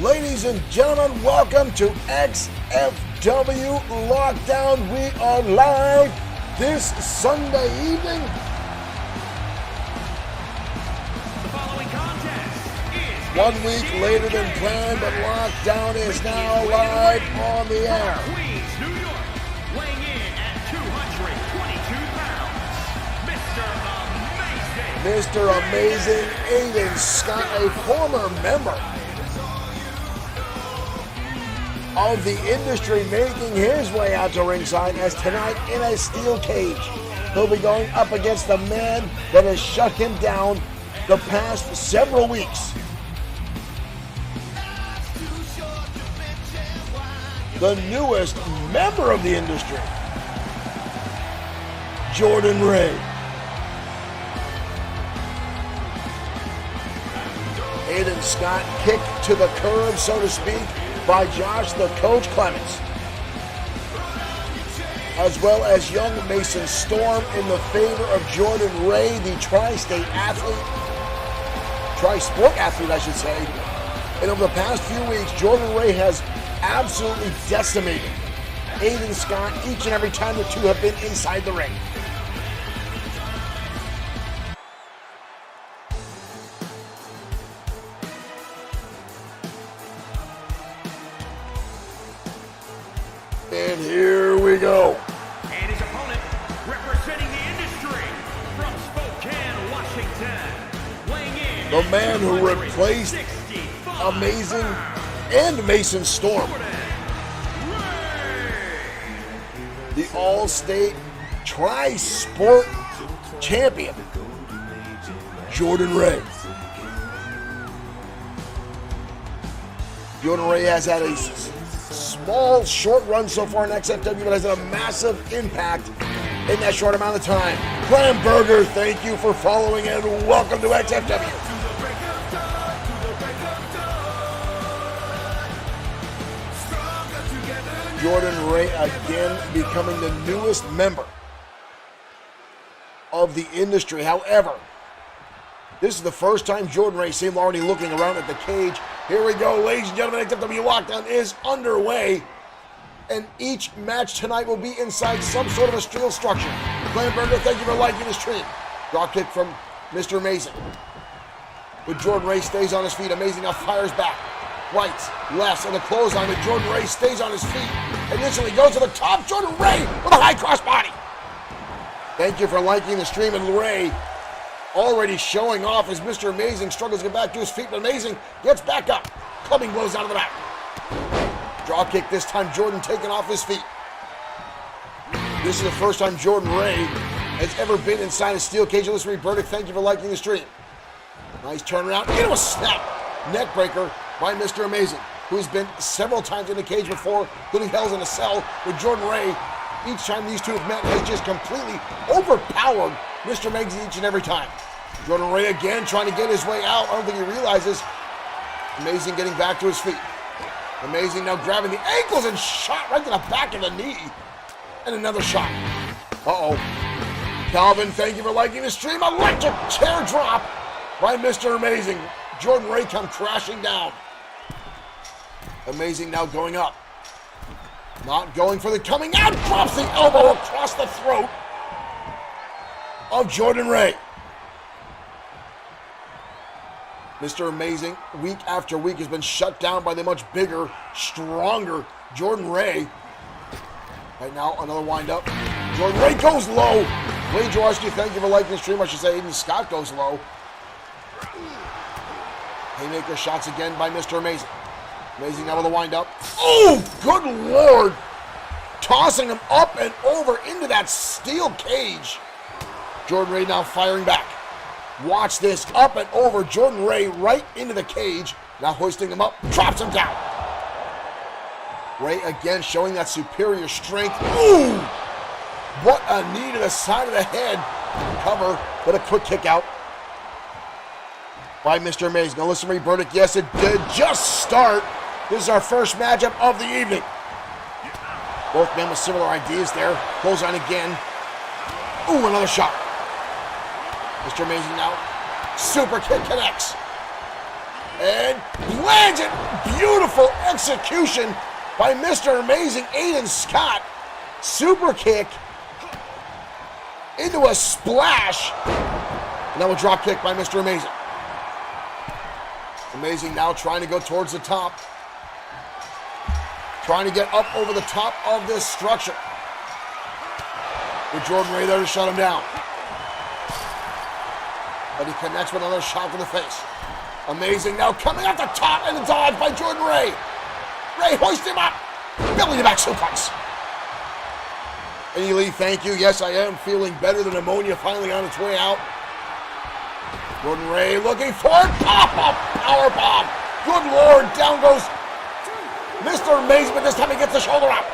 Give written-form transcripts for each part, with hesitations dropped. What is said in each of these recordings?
Ladies and gentlemen, welcome to Xfw Lockdown. We are live this Sunday evening. The following contest is 1 week later than planned, but Lockdown is now live on the air. Queens, New York, weighing in at 222 pounds, Mr. Mr. Amazing. Amazing Aiden Scott, a former member of the industry, making his way out to ringside as tonight in a steel cage. He'll be going up against the man that has shut him down the past several weeks. The newest member of the industry, Jordan Ray. Aiden Scott kicked to the curb, so to speak, by Josh the Coach Clemens, as well as young Mason Storm in the favor of Jordan Ray, the tri-sport athlete, I should say. And over the past few weeks, Jordan Ray has absolutely decimated Aiden Scott each and every time the two have been inside the ring. And here we go. And his opponent, representing the industry from Spokane, Washington, weighing in The man who replaced 65 Amazing pounds, and Mason Storm, Jordan Ray. the All-State Tri-Sport Champion, Jordan Ray. Jordan Ray has had a small, short run so far in XFW, but has had a massive impact in that short amount of time. Glenn Berger, thank you for following and welcome to XFW. Jordan Ray again becoming the newest member of the industry. However, this is the first time Jordan Ray seemed already looking around at the cage. Here we go, ladies and gentlemen. XFW Lockdown is underway, and each match tonight will be inside some sort of a steel structure. Glenn Berger, thank you for liking the stream. Drop kick from Mr. Amazing. But Jordan Ray stays on his feet. Amazing now fires back. Rights, lefts, and the clothesline, but Jordan Ray stays on his feet and instantly goes to the top. Jordan Ray with a high cross body. Thank you for liking the stream, and Ray already showing off as Mr. Amazing struggles to get back to his feet, but Amazing gets back up. Clubbing blows out of the back. Draw kick this time, Jordan taken off his feet. This is the first time Jordan Ray has ever been inside a steel cage. Listener Burdick, thank you for liking the stream. Nice turnaround into a snap. Neck breaker by Mr. Amazing, who's been several times in the cage before, including Hell's in a Cell with Jordan Ray. Each time these two have met, has just completely overpowered Mr. Amazing each and every time. Jordan Ray again trying to get his way out. I don't think he realizes. Amazing getting back to his feet. Amazing now grabbing the ankles and shot right to the back of the knee. And another shot. Uh-oh. Calvin, thank you for liking the stream. Electric chair drop by Mr. Amazing. Jordan Ray come crashing down. Amazing now going up. Not going for the coming out. Drops the elbow across the throat of Jordan Ray. Mr. Amazing, week after week, has been shut down by the much bigger, stronger Jordan Ray. Right now, another wind up. Jordan Ray goes low. Wade Jaworski, thank you for liking the stream. I should say Aiden Scott goes low. Haymaker shots again by Mr. Amazing. Amazing now with a wind up. Oh, good Lord. Tossing him up and over into that steel cage. Jordan Ray now firing back. Watch this, up and over. Jordan Ray right into the cage. Now hoisting him up, drops him down. Ray again showing that superior strength. Ooh! What a knee to the side of the head. Cover, but a quick kick out by Mr. Amazing. Now listen to me, Burdick. Yes, it did just start. This is our first matchup of the evening. Both men with similar ideas there. Goes on again. Ooh, another shot. Mr. Amazing now. Super kick connects. And lands it. Beautiful execution by Mr. Amazing Aiden Scott. Super kick into a splash. And now a drop kick by Mr. Amazing. Amazing now trying to go towards the top. Trying to get up over the top of this structure. With Jordan Ray there to shut him down. But he connects with another shot to the face. Amazing now coming off the top and the dodge by Jordan Ray. Ray hoist him up. Belly to back suplex. Lee, thank you. Yes, I am feeling better. The pneumonia finally on its way out. Jordan Ray looking for it. Pop-up power bomb. Good Lord. Down goes Mr. Amazing, but this time he gets the shoulder up.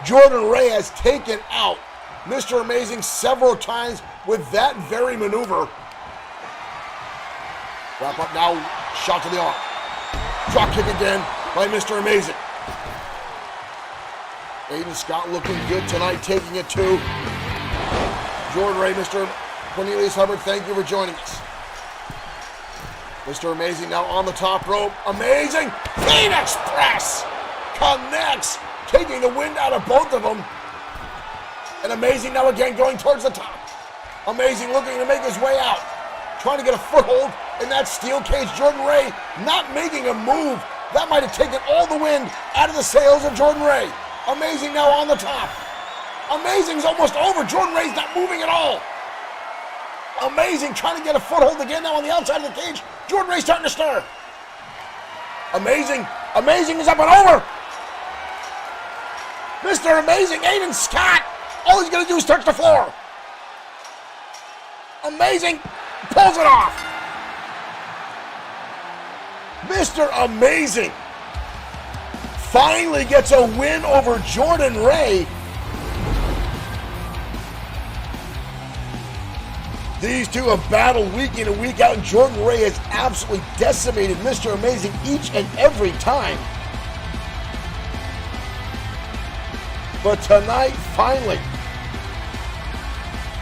Jordan Ray has taken out Mr. Amazing several times with that very maneuver. Wrap up now. Shot to the arm. Drop kick again by Mr. Amazing. Aiden Scott looking good tonight, taking it to Jordan Ray. Mr. Cornelius Hubbard, thank you for joining us. Mr. Amazing now on the top rope. Amazing! Phoenix Press! Connects, taking the wind out of both of them. And Amazing now again going towards the top. Amazing looking to make his way out. Trying to get a foothold in that steel cage. Jordan Ray not making a move. That might have taken all the wind out of the sails of Jordan Ray. Amazing now on the top. Amazing's almost over. Jordan Ray's not moving at all. Amazing trying to get a foothold again now on the outside of the cage. Jordan Ray's starting to stir. Amazing is up and over. Mr. Amazing, Aiden Scott. All he's going to do is touch the floor. Amazing pulls it off. Mr. Amazing finally gets a win over Jordan Ray. These two have battled week in and week out, and Jordan Ray has absolutely decimated Mr. Amazing each and every time. But tonight, finally,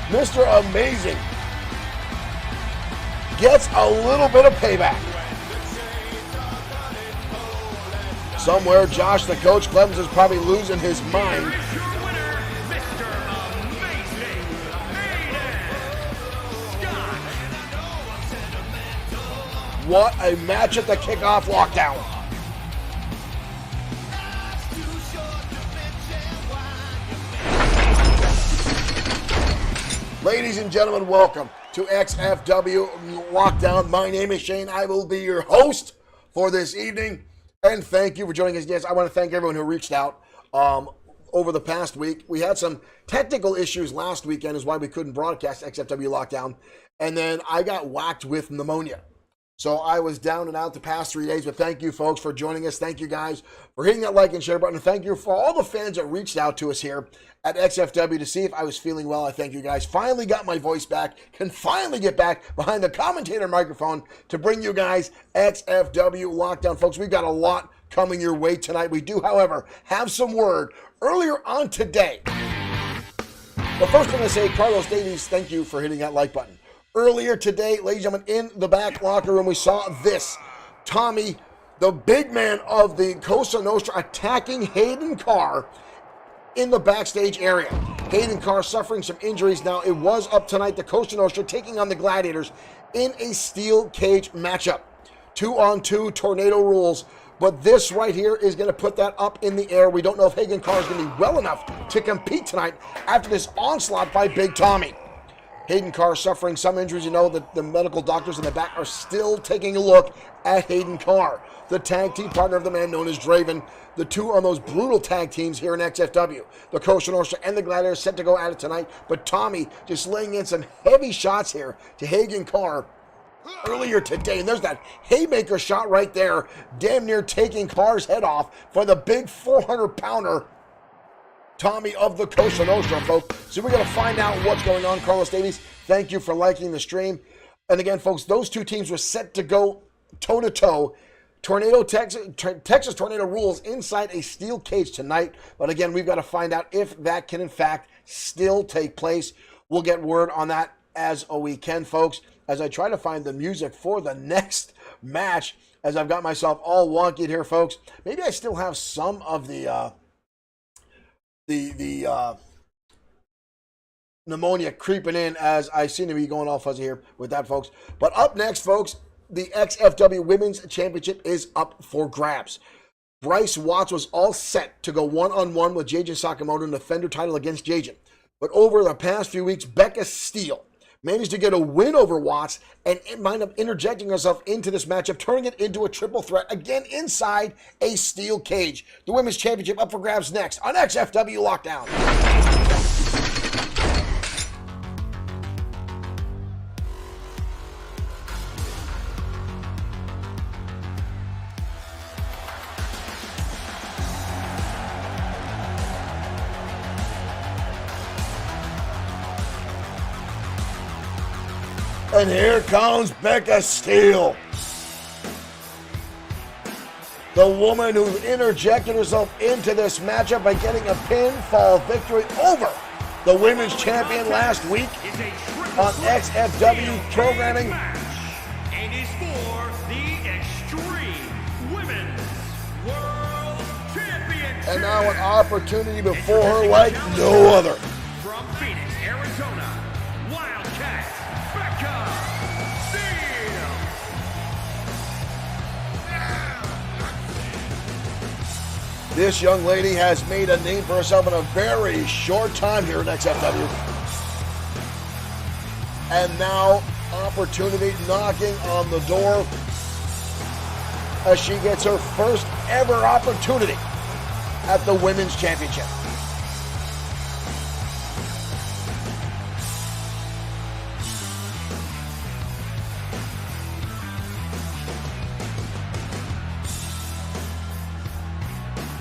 Mr. Amazing gets a little bit of payback. Somewhere, Josh, the coach, Clemens, is probably losing his mind. What a match at the kickoff lockdown. Ladies and gentlemen, welcome to XFW Lockdown. My name is Shane. I will be your host for this evening. And thank you for joining us. Yes, I want to thank everyone who reached out over the past week. We had some technical issues last weekend is why we couldn't broadcast XFW Lockdown. And then I got whacked with pneumonia. So I was down and out the past 3 days, but thank you folks for joining us. Thank you guys for hitting that like and share button. And thank you for all the fans that reached out to us here at XFW to see if I was feeling well. I thank you guys. Finally got my voice back. Can finally get back behind the commentator microphone to bring you guys XFW Lockdown. Folks, we've got a lot coming your way tonight. We do, however, have some word earlier on today. But first I'm going to say, Carlos Davies, thank you for hitting that like button. Earlier today, ladies and gentlemen, in the back locker room, we saw this. Tommy, the big man of the Cosa Nostra, attacking Hayden Carr in the backstage area. Hayden Carr suffering some injuries. Now, it was up tonight, the Cosa Nostra taking on the Gladiators in a steel cage matchup. 2-on-2 tornado rules. But this right here is going to put that up in the air. We don't know if Hayden Carr is going to be well enough to compete tonight after this onslaught by Big Tommy. Hayden Carr suffering some injuries. You know that the medical doctors in the back are still taking a look at Hayden Carr, the tag team partner of the man known as Draven. The two on those brutal tag teams here in XFW. The Cosa Nostra and the Gladiators set to go at it tonight, but Tommy just laying in some heavy shots here to Hayden Carr earlier today. And there's that haymaker shot right there, damn near taking Carr's head off for the big 400-pounder Tommy of the Cosa Nostra, folks. So we're going to find out what's going on. Carlos Davies, thank you for liking the stream. And again, folks, those two teams were set to go toe-to-toe. Texas Tornado rules inside a steel cage tonight. But again, we've got to find out if that can, in fact, still take place. We'll get word on that as we can, folks, as I try to find the music for the next match as I've got myself all wonky here, folks. Maybe I still have some of the pneumonia creeping in as I seem to be going all fuzzy here with that, folks. But up next, folks, the XFW Women's Championship is up for grabs. Bryce Watts was all set to go one-on-one with Jajin Sakamoto and defend her title against Jajin. But over the past few weeks, Becca Steele managed to get a win over Watts and wind up interjecting herself into this matchup, turning it into a triple threat, again inside a steel cage. The Women's Championship up for grabs next on XFW Lockdown. And here comes Becca Steele. The woman who interjected herself into this matchup by getting a pinfall victory over the women's champion last week on XFW programming. And is for the Extreme Women's World Championship. And now an opportunity before her like no other. From Phoenix, Arizona, Wildcat, Becca Steele. This young lady has made a name for herself in a very short time here in XFW. And now opportunity knocking on the door as she gets her first ever opportunity at the Women's Championship.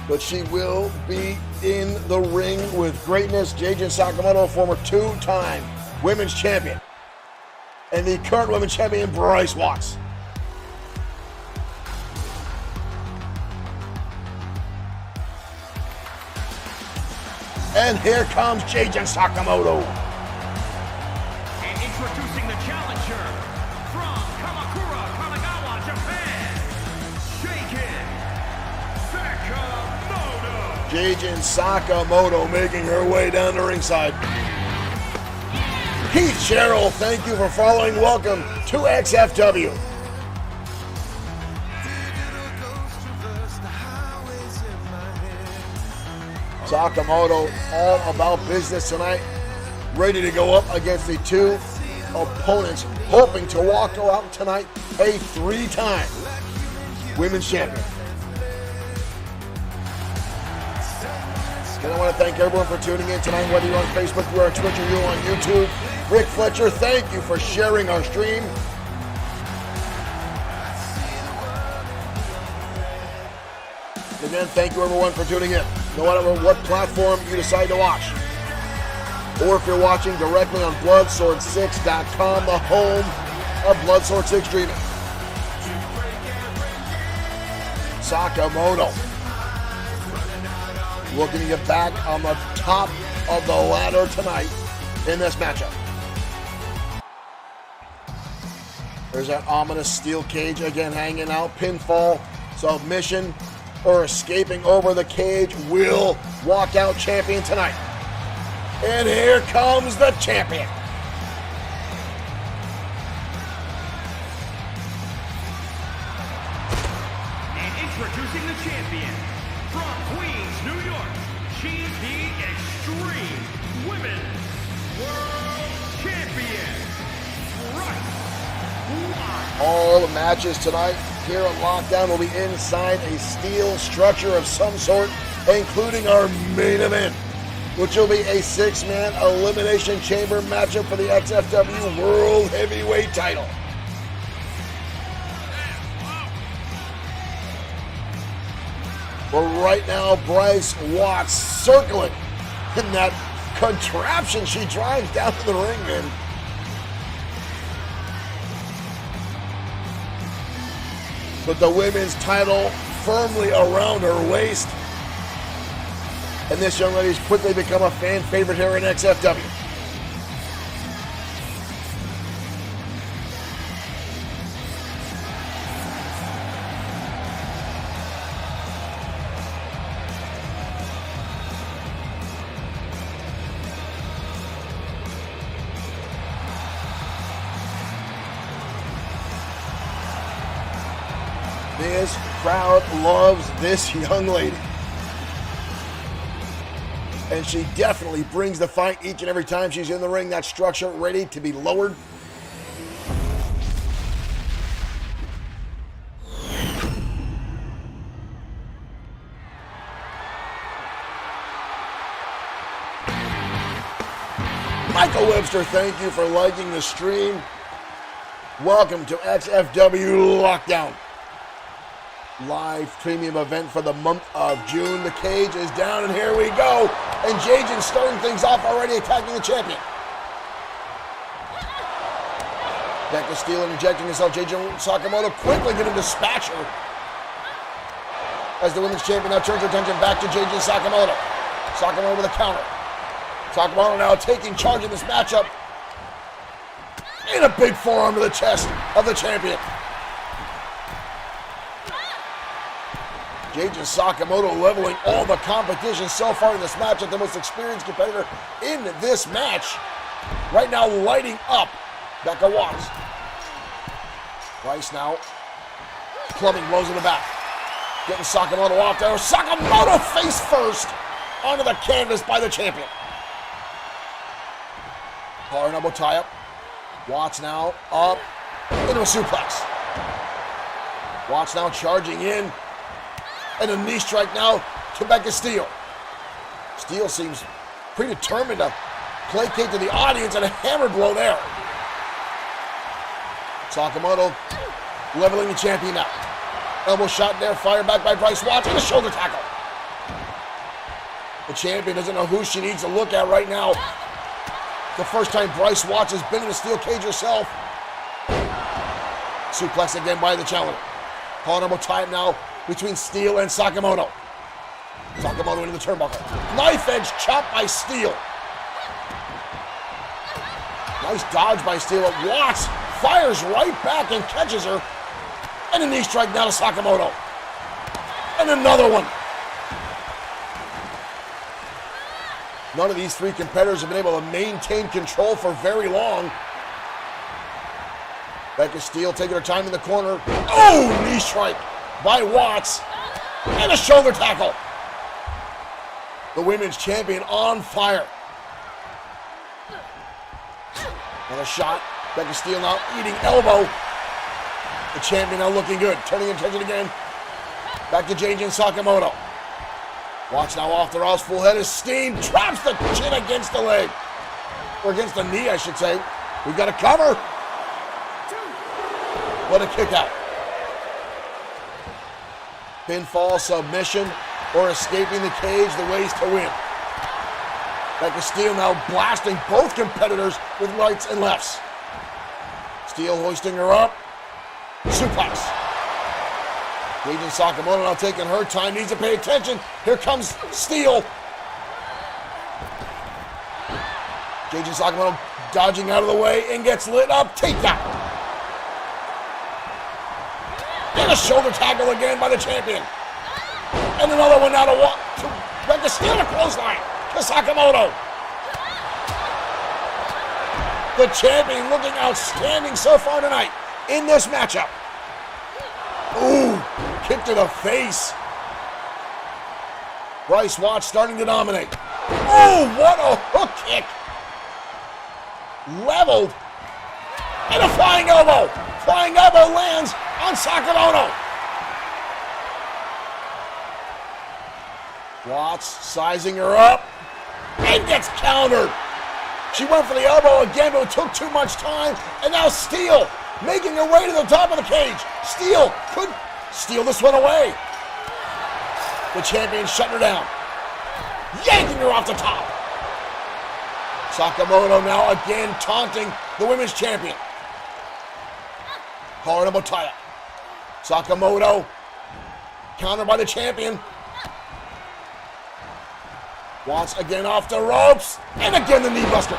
But she will be in the ring with greatness. Jajin Sakamoto, former two-time women's champion, and the current women's champion, Bryce Watts. And here comes Jajin Sakamoto. And introducing the challenger from Kamakura, Kanagawa, Japan, Jajin Sakamoto making her way down the ringside. Keith Sherrill, thank you for following. Welcome to XFW. Sakamoto all about business tonight, ready to go up against the two opponents, hoping to walk out tonight a three-time women's champion. And I want to thank everyone for tuning in tonight, whether you're on Facebook, you're on Twitch, or you're on YouTube. Rick Fletcher, thank you for sharing our stream. Again, thank you everyone for tuning in, no matter what platform you decide to watch. Or if you're watching directly on Bloodsword6.com, the home of Bloodsword6 Streaming. Sakamoto looking to get back on the top of the ladder tonight in this matchup. There's that ominous steel cage again hanging out. Pinfall, submission, or escaping over the cage will walk out champion tonight. And here comes the champion. And introducing the champion from Queens, New York, she's the Extreme Women's World Champion, Bryce Watts. All the matches tonight here on Lockdown will be inside a steel structure of some sort, including our main event, which will be a six-man elimination chamber matchup for the XFW World Heavyweight title. But right now, Bryce Watts circling in that contraption she drives down to the ring in. But the women's title firmly around her waist. And this young lady's quickly become a fan favorite here in XFW. This crowd loves this young lady. And she definitely brings the fight each and every time she's in the ring. That structure ready to be lowered. Michael Webster, thank you for liking the stream. Welcome to XFW Lockdown. Live premium event for the month of June. The cage is down, and here we go. And Jajin starting things off already, attacking the champion. Becca Steele injecting herself. Jajin Sakamoto quickly going to dispatch her. As the women's champion now turns her attention back to Jajin Sakamoto. Sakamoto with a counter. Sakamoto now taking charge of this matchup. And a big forearm to the chest of the champion. Jajin Sakamoto leveling all the competition so far in this matchup. The most experienced competitor in this match. Right now lighting up Becca Watts. Rice now clubbing blows in the back. Getting Sakamoto off there. Sakamoto face first onto the canvas by the champion. Collar and elbow tie up. Watts now up into a suplex. Watts now charging in. And a knee strike now to Becca Steele. Steele seems predetermined to placate to the audience, and a hammer blow there. Sakamoto leveling the champion now. Elbow shot there, fired back by Bryce Watts, and a shoulder tackle. The champion doesn't know who she needs to look at right now. The first time Bryce Watts has been in a steel cage herself. Suplex again by the challenger. Honorable time now between Steele and Sakamoto. Sakamoto into the turnbuckle. Knife edge chop by Steele. Nice dodge by Steele. Watts fires right back and catches her. And a knee strike now to Sakamoto. And another one. None of these three competitors have been able to maintain control for very long. Becca Steele taking her time in the corner. Oh, knee strike by Watts. And a shoulder tackle. The women's champion on fire. Another shot. Becca Steele now eating elbow. The champion now looking good. Turning attention again. Back to Jajin Sakamoto. Watts now off the ropes. Full head of steam. Traps the chin against the leg. Or against the knee, I should say. We've got a cover. What a kick out. Pinfall, submission, or escaping the cage, the ways to win. Becca Steele now blasting both competitors with rights and lefts. Steele hoisting her up. Suplex. Jajin Sakamoto now taking her time, needs to pay attention. Here comes Steele. Jajin Sakamoto dodging out of the way and gets lit up. Takedown. And a shoulder tackle again by the champion. And another one now to Becca Steele, a clothesline to Sakamoto. The champion looking outstanding so far tonight in this matchup. Ooh, kick to the face. Bryce Watts starting to dominate. Oh, what a hook kick. Leveled. And a flying elbow. Flying elbow lands on Sakamoto. Watts sizing her up and gets countered. She went for the elbow again, but it took too much time. And now Steele making her way to the top of the cage. Steele could steal this one away. The champion shutting her down. Yanking her off the top. Sakamoto now again taunting the women's champion. Collar elbow tie up. Sakamoto countered by the champion. Watts again off the ropes. And again the knee buster.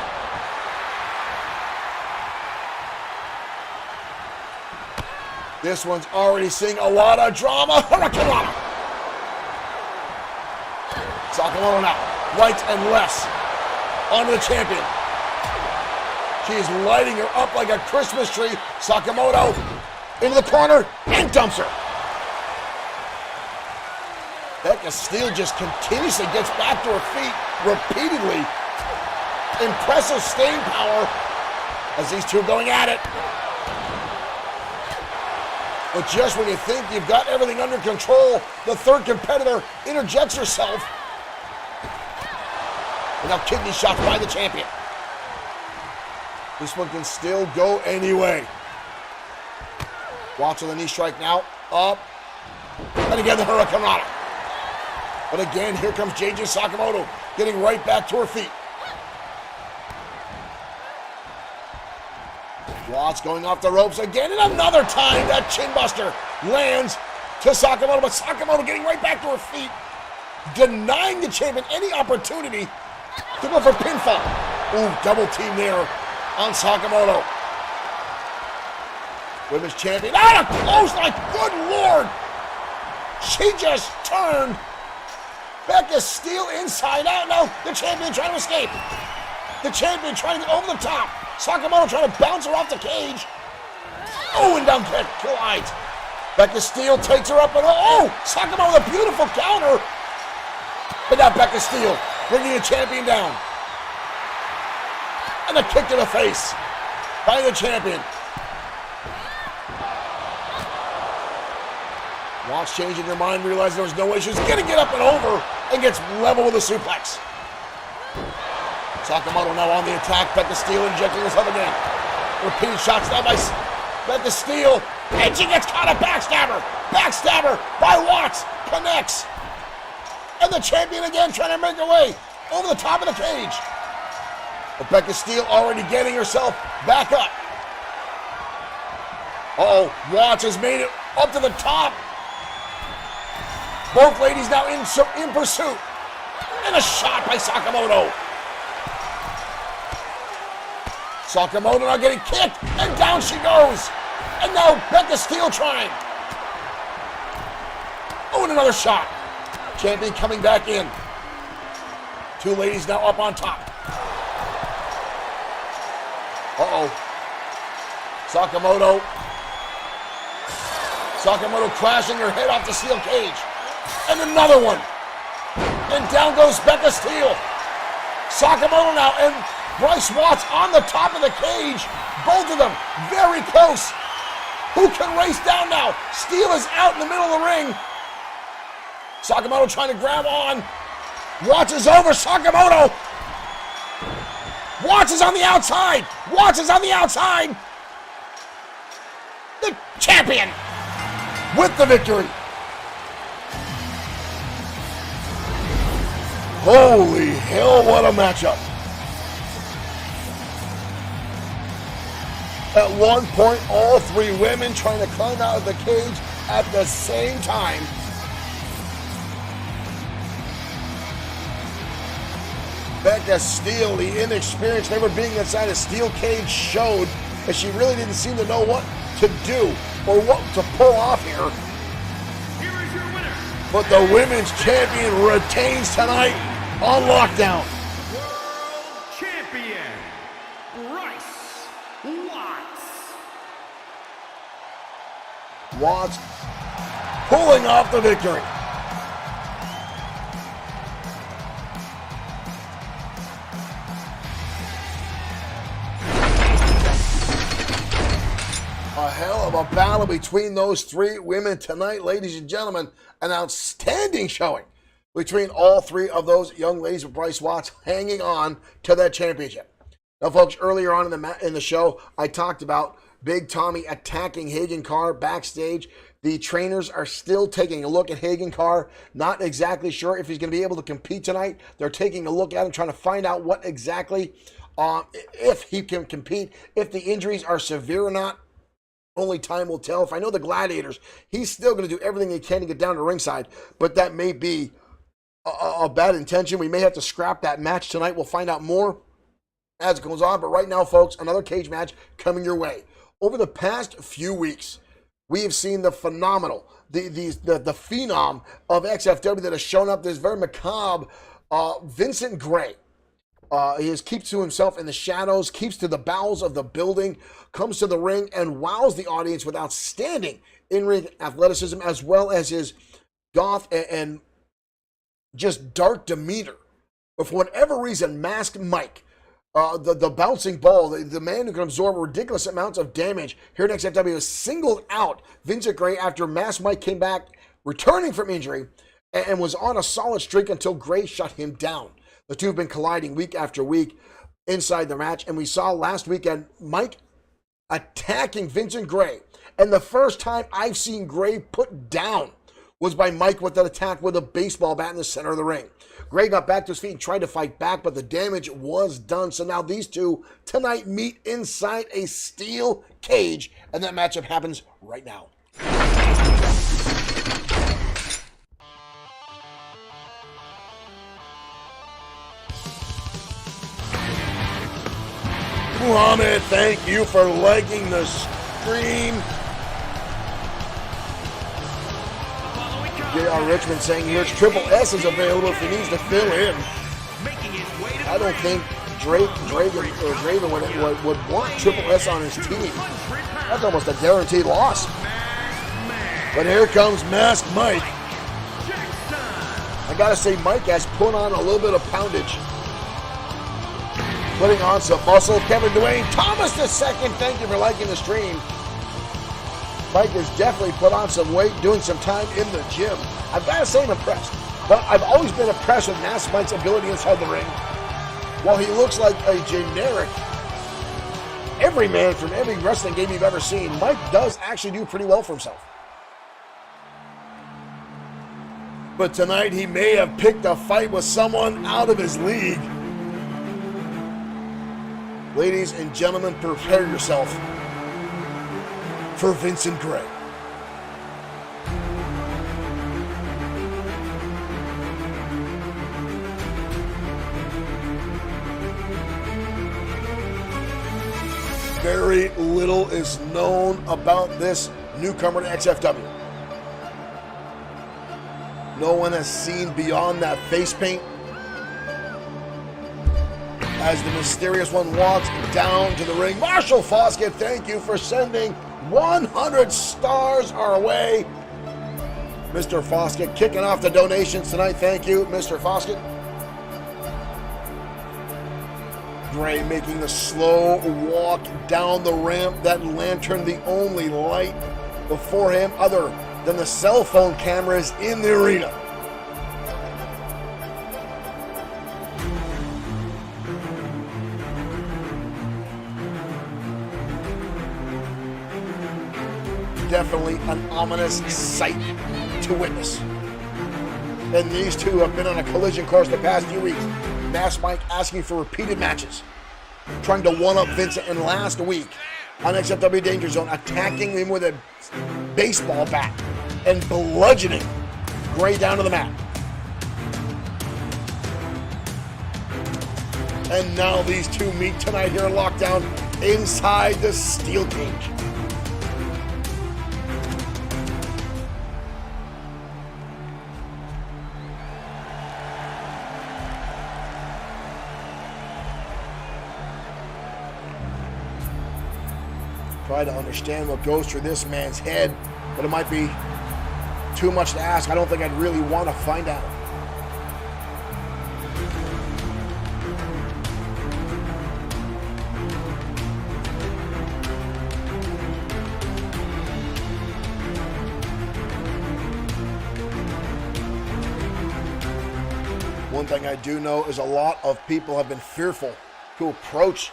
This one's already seeing a lot of drama. Hurricanrana. Sakamoto now, rights and lefts onto the champion. She's lighting her up like a Christmas tree. Sakamoto into the corner and dumps her. Becca Steele just continuously gets back to her feet repeatedly. Impressive staying power as these two going at it. But just when you think you've got everything under control, the third competitor interjects herself. And now kidney shots by the champion. This one can still go anyway. Watch on the knee strike now. Up. And again the Hurricane Rana. But again, here comes JJ Sakamoto getting right back to her feet. Watts going off the ropes again, and another time that chin buster lands to Sakamoto, but Sakamoto getting right back to her feet, denying the champion any opportunity to go for pinfall. Ooh, double team there on Sakamoto. Women's champion, a clothesline, good Lord! She just turned Becca Steele inside out. Now the champion trying to escape. The champion trying to get over the top. Sakamoto trying to bounce her off the cage. Oh, and down kick collides. Becca Steele takes her up and Sakamoto with a beautiful counter. But now Becca Steele bringing the champion down. And a kick to the face by the champion. Watts changing her mind, realizing there was no way she was going to get up and over, and gets level with a suplex. Sakamoto now on the attack. Becca Steele injecting herself again. Repeated shots now by Becca Steele. And she gets caught a backstabber. Backstabber by Watts. Connects. And the champion again trying to make her way over the top of the cage. But Becca Steele already getting herself back up. Watts has made it up to the top. Both ladies now in pursuit. And a shot by Sakamoto. Sakamoto now getting kicked, and down she goes. And now Becca Steele trying. Oh, and another shot. Champion coming back in. Two ladies now up on top. Sakamoto crashing her head off the steel cage. And another one. And down goes Becca Steele. Sakamoto now, and Bryce Watts on the top of the cage. Both of them very close. Who can race down now? Steele is out in the middle of the ring. Sakamoto trying to grab on. Watts is over. Sakamoto. Watts is on the outside. Watts is on the outside. The champion with the victory. Holy hell, what a matchup. At one point, all three women trying to climb out of the cage at the same time. Becca Steele, the inexperienced, never being inside a steel cage, showed that she really didn't seem to know what to do or what to pull off here. Here is your winner. But the women's champion retains tonight on Lockdown. World champion, Bryce Watts. Watts pulling off the victory. A hell of a battle between those three women tonight, ladies and gentlemen. An outstanding showing between all three of those young ladies, with Bryce Watts hanging on to that championship. Now, folks, earlier on in the show, I talked about Big Tommy attacking Hagen Carr backstage. The trainers are still taking a look at Hagen Carr. Not exactly sure if he's going to be able to compete tonight. They're taking a look at him, trying to find out what exactly, if he can compete, if the injuries are severe or not. Only time will tell. If I know the Gladiators, he's still going to do everything he can to get down to ringside, but that may be a bad intention. We may have to scrap that match tonight. We'll find out more as it goes on. But right now, folks, another cage match coming your way. Over the past few weeks, we have seen the phenomenal, the phenom of XFW that has shown up. This very macabre Vincent Gray. He keeps to himself in the shadows, keeps to the bowels of the building, comes to the ring, and wows the audience with outstanding in-ring athleticism, as well as his goth and just dark demeanor. But for whatever reason, Masked Mike, the bouncing ball, the man who can absorb ridiculous amounts of damage here at XFW, has singled out Vincent Gray after Masked Mike came back, returning from injury, and was on a solid streak until Gray shut him down. The two have been colliding week after week inside the match, and we saw last weekend Mike attacking Vincent Gray. And the first time I've seen Gray put down was by Mike with an attack with a baseball bat in the center of the ring. Gray got back to his feet and tried to fight back, but the damage was done. So now these two tonight meet inside a steel cage, and that matchup happens right now. Muhammad, thank you for liking the stream. J.R. Richmond saying here's Triple S is available if he needs to fill in. I don't think Draven would want Triple S on his team. That's almost a guaranteed loss. But here comes Masked Mike. I gotta say, Mike has put on a little bit of poundage. Putting on some muscle. Kevin Dwayne Thomas II, thank you for liking the stream. Mike has definitely put on some weight, doing some time in the gym. I've got to say I'm impressed. But I've always been impressed with Masked Mike's ability inside the ring. While he looks like a generic everyman from every wrestling game you've ever seen, Mike does actually do pretty well for himself. But tonight he may have picked a fight with someone out of his league. Ladies and gentlemen, prepare yourself for Vincent Gray. Very little is known about this newcomer to XFW. No one has seen beyond that face paint as the mysterious one walks down to the ring. Marshall Foskett, thank you for sending 100 stars our way. Mr. Foskett kicking off the donations tonight. Thank you, Mr. Foskett. Gray making the slow walk down the ramp. That lantern, the only light before him other than the cell phone cameras in the arena. Definitely an ominous sight to witness. And these two have been on a collision course the past few weeks. Masked Mike asking for repeated matches, trying to one-up Vincent, and last week on XFW Danger Zone, attacking him with a baseball bat and bludgeoning Gray down to the mat. And now these two meet tonight here in Lockdown inside the steel cage. Try to understand what goes through this man's head, but it might be too much to ask. I don't think I'd really want to find out. One thing I do know is a lot of people have been fearful to approach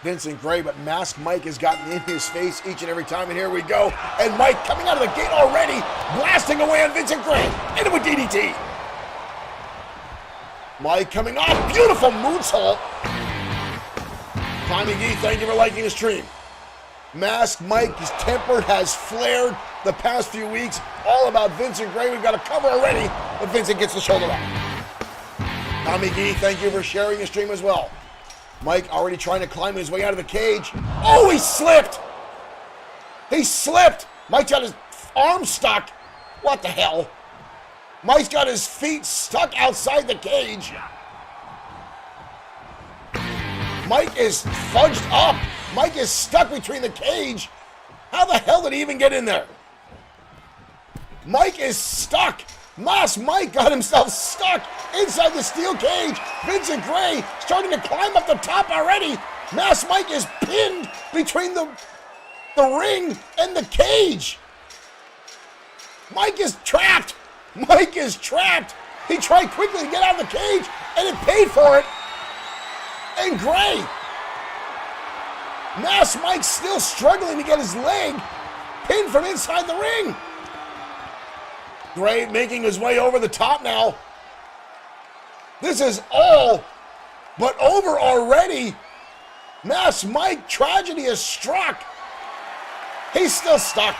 Vincent Gray, but Masked Mike has gotten in his face each and every time, and here we go. And Mike coming out of the gate already, blasting away on Vincent Gray into a DDT. Mike coming off, beautiful moonsault. Tommy Gee, thank you for liking the stream. Masked Mike's temper has flared the past few weeks, all about Vincent Gray. We've got a cover already, but Vincent gets the shoulder up. Tommy Gee, thank you for sharing the stream as well. Mike already trying to climb his way out of the cage. Oh, he slipped! He slipped! Mike's got his arm stuck. What the hell? Mike's got his feet stuck outside the cage. Mike is fudged up. Mike is stuck between the cage. How the hell did he even get in there? Mike is stuck. Masked Mike got himself stuck inside the steel cage. Vincent Gray starting to climb up the top already. Masked Mike is pinned between the ring and the cage. Mike is trapped. Mike is trapped. He tried quickly to get out of the cage, and it paid for it. And Gray, Masked Mike still struggling to get his leg pinned from inside the ring. Gray making his way over the top now. This is all but over already. Masked Mike, tragedy has struck. He's still stuck.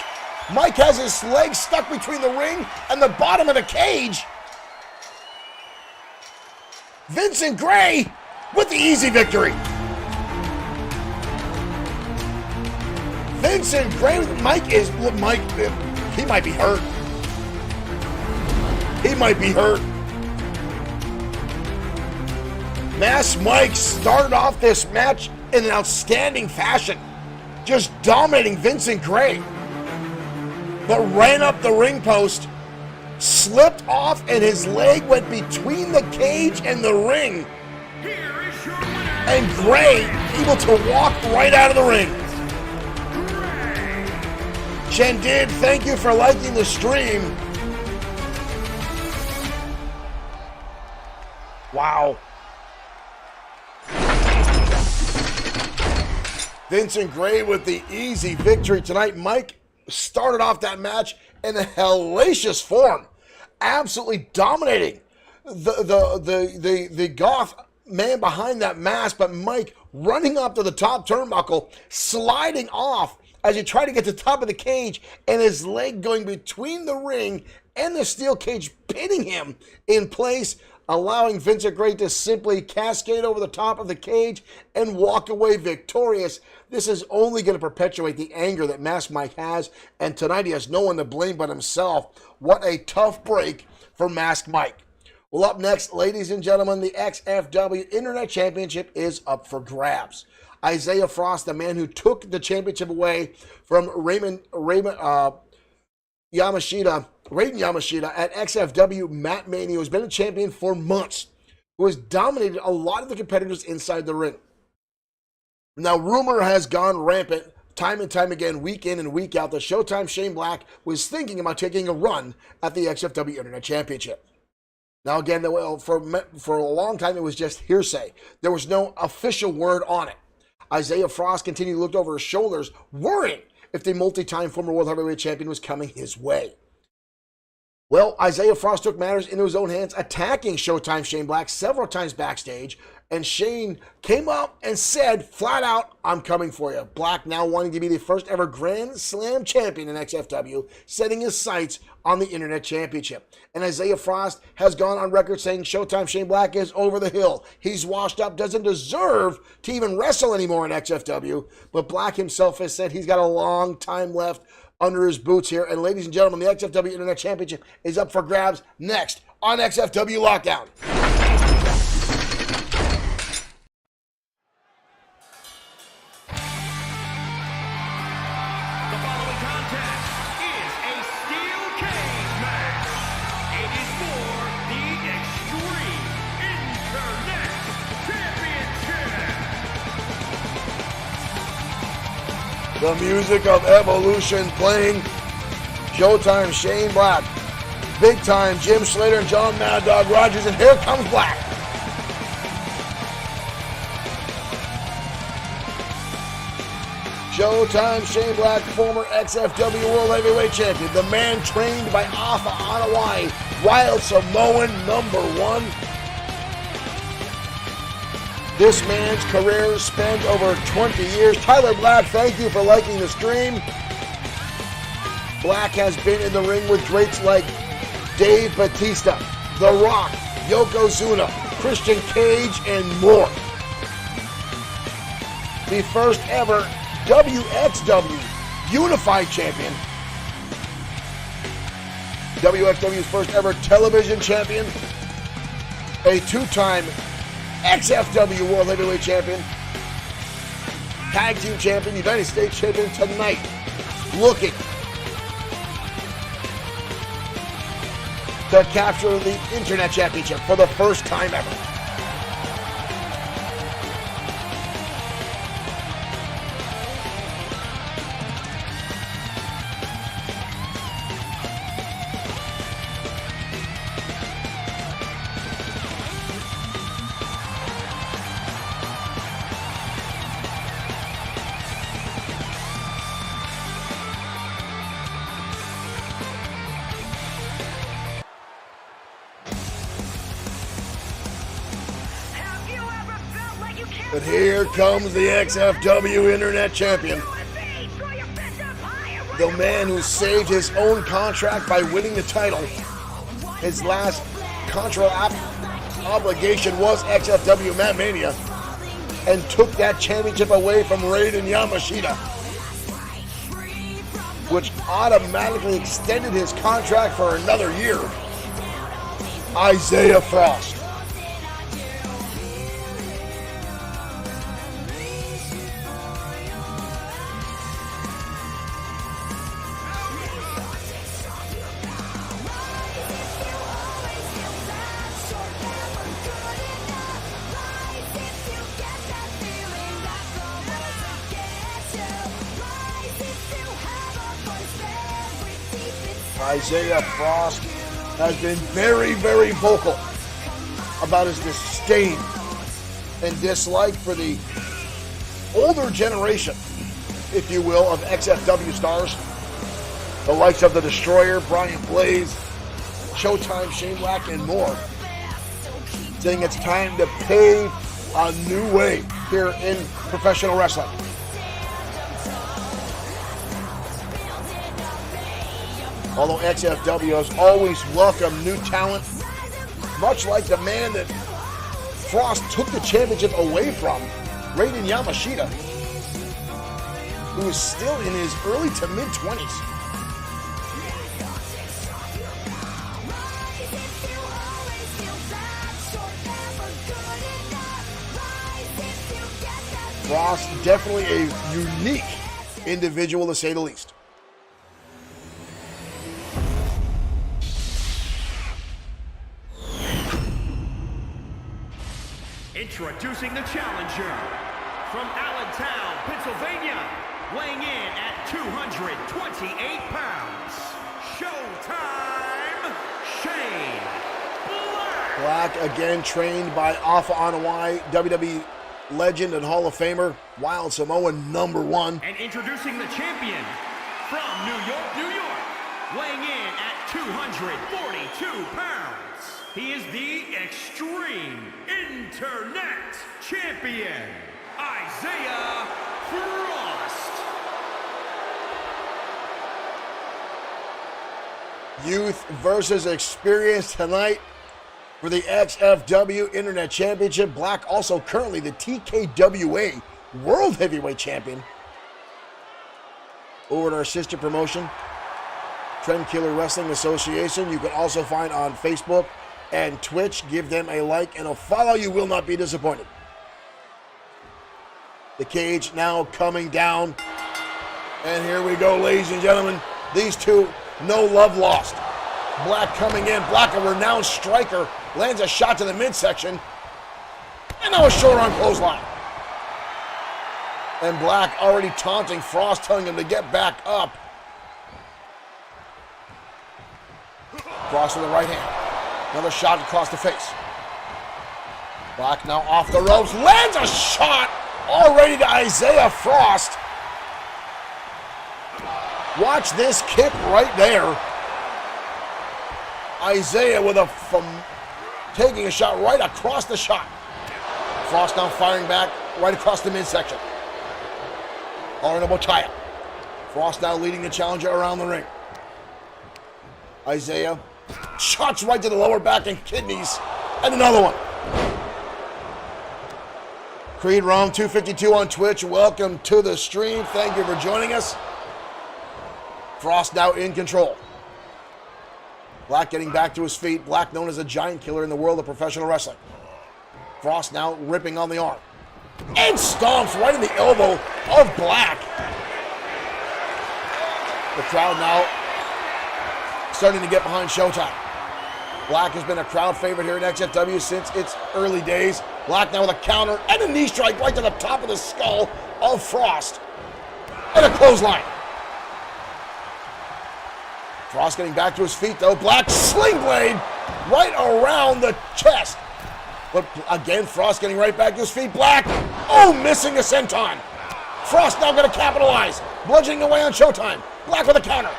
Mike has his leg stuck between the ring and the bottom of the cage. Vincent Gray with the easy victory. Vincent Gray, Mike, he might be hurt. He might be hurt. Masked Mike started off this match in an outstanding fashion, just dominating Vincent Gray, but ran up the ring post, slipped off, and his leg went between the cage and the ring. And Gray able to walk right out of the ring. Shendid, thank you for liking the stream. Wow. Vincent Gray with the easy victory tonight. Mike started off that match in a hellacious form, absolutely dominating the goth man behind that mask, but Mike running up to the top turnbuckle, sliding off as he tried to get to the top of the cage, and his leg going between the ring and the steel cage, pinning him in place, allowing Vincent Gray to simply cascade over the top of the cage and walk away victorious. This is only going to perpetuate the anger that Masked Mike has, and tonight he has no one to blame but himself. What a tough break for Masked Mike. Well, up next, ladies and gentlemen, the XFW Internet Championship is up for grabs. Isaiah Frost, the man who took the championship away from Raiden Yamashita at XFW Matt Mania, who has been a champion for months, who has dominated a lot of the competitors inside the ring. Now, rumor has gone rampant time and time again, week in and week out, that Showtime Shane Black was thinking about taking a run at the XFW Internet Championship. Now, again, for a long time, it was just hearsay. There was no official word on it. Isaiah Frost continued to look over his shoulders, worrying if the multi-time former World Heavyweight Champion was coming his way. Well, Isaiah Frost took matters into his own hands, attacking Showtime Shane Black several times backstage, and Shane came up and said, flat out, I'm coming for you. Black now wanting to be the first ever Grand Slam champion in XFW, setting his sights on the Internet Championship. And Isaiah Frost has gone on record saying Showtime Shane Black is over the hill. He's washed up, doesn't deserve to even wrestle anymore in XFW. But Black himself has said he's got a long time left under his boots here. And ladies and gentlemen, the XFW Internet Championship is up for grabs next on XFW Lockdown. The music of Evolution playing. Showtime Shane Black, Big Time Jim Slater and John Mad Dog Rogers, and here comes Black. Showtime Shane Black, former XFW World Heavyweight Champion, the man trained by Alpha Anawai, Wild Samoan #1. This man's career spanned over 20 years. Tyler Black, thank you for liking the stream. Black has been in the ring with greats like Dave Batista, The Rock, Yokozuna, Christian Cage, and more. The first ever WXW Unified Champion. WXW's first ever television champion. A two-time XFW World Heavyweight Champion, Tag Team Champion, United States Champion tonight, looking to capture the Internet Championship for the first time ever. But here comes the XFW Internet Champion. The man who saved his own contract by winning the title. His last contract obligation was XFW Matt Mania, and took that championship away from Raiden Yamashita, which automatically extended his contract for another year. Isaiah Frost. Isaiah Frost has been very, very vocal about his disdain and dislike for the older generation, if you will, of XFW stars. The likes of The Destroyer, Brian Blaze, Showtime, Shane Black, and more. Saying it's time to pave a new way here in professional wrestling. Although XFW has always welcomed new talent, much like the man that Frost took the championship away from, Raiden Yamashita, who is still in his early to mid-20s. Frost, definitely a unique individual to say the least. Introducing the challenger from Allentown, Pennsylvania, weighing in at 228 pounds, Showtime, Shane Black. Black, again trained by Alpha Anawai, WWE legend and Hall of Famer, Wild Samoan #1. And introducing the champion from New York, New York, weighing in at 242 pounds. He is the Extreme Internet Champion, Isaiah Frost. Youth versus experience tonight for the XFW Internet Championship. Black also currently the TKWA World Heavyweight Champion. Over at our sister promotion, Trend Killer Wrestling Association. You can also find on Facebook and Twitch. Give them a like and a follow. You will not be disappointed. The cage now coming down. And here we go, ladies and gentlemen. These two, no love lost. Black coming in. Black, a renowned striker, lands a shot to the midsection. And now a short arm clothesline. And Black already taunting Frost, telling him to get back up. Frost with the right hand. Another shot across the face. Black now off the ropes. Lands a shot already to Isaiah Frost. Watch this kick right there. Isaiah with taking a shot right across the shot. Frost now firing back right across the midsection. Honorable tie-up. Frost now leading the challenger around the ring. Isaiah shots right to the lower back and kidneys. And another one. Creed Rome 252 on Twitch. Welcome to the stream. Thank you for joining us. Frost now in control. Black getting back to his feet. Black known as a giant killer in the world of professional wrestling. Frost now ripping on the arm. And stomps right in the elbow of Black. The crowd now starting to get behind Showtime. Black has been a crowd favorite here in XFW since its early days. Black now with a counter and a knee strike right to the top of the skull of Frost. And a clothesline. Frost getting back to his feet though. Black sling blade right around the chest. But again, Frost getting right back to his feet. Black, oh, missing a senton. Frost now going to capitalize. Bludgeoning away on Showtime. Black with a counter.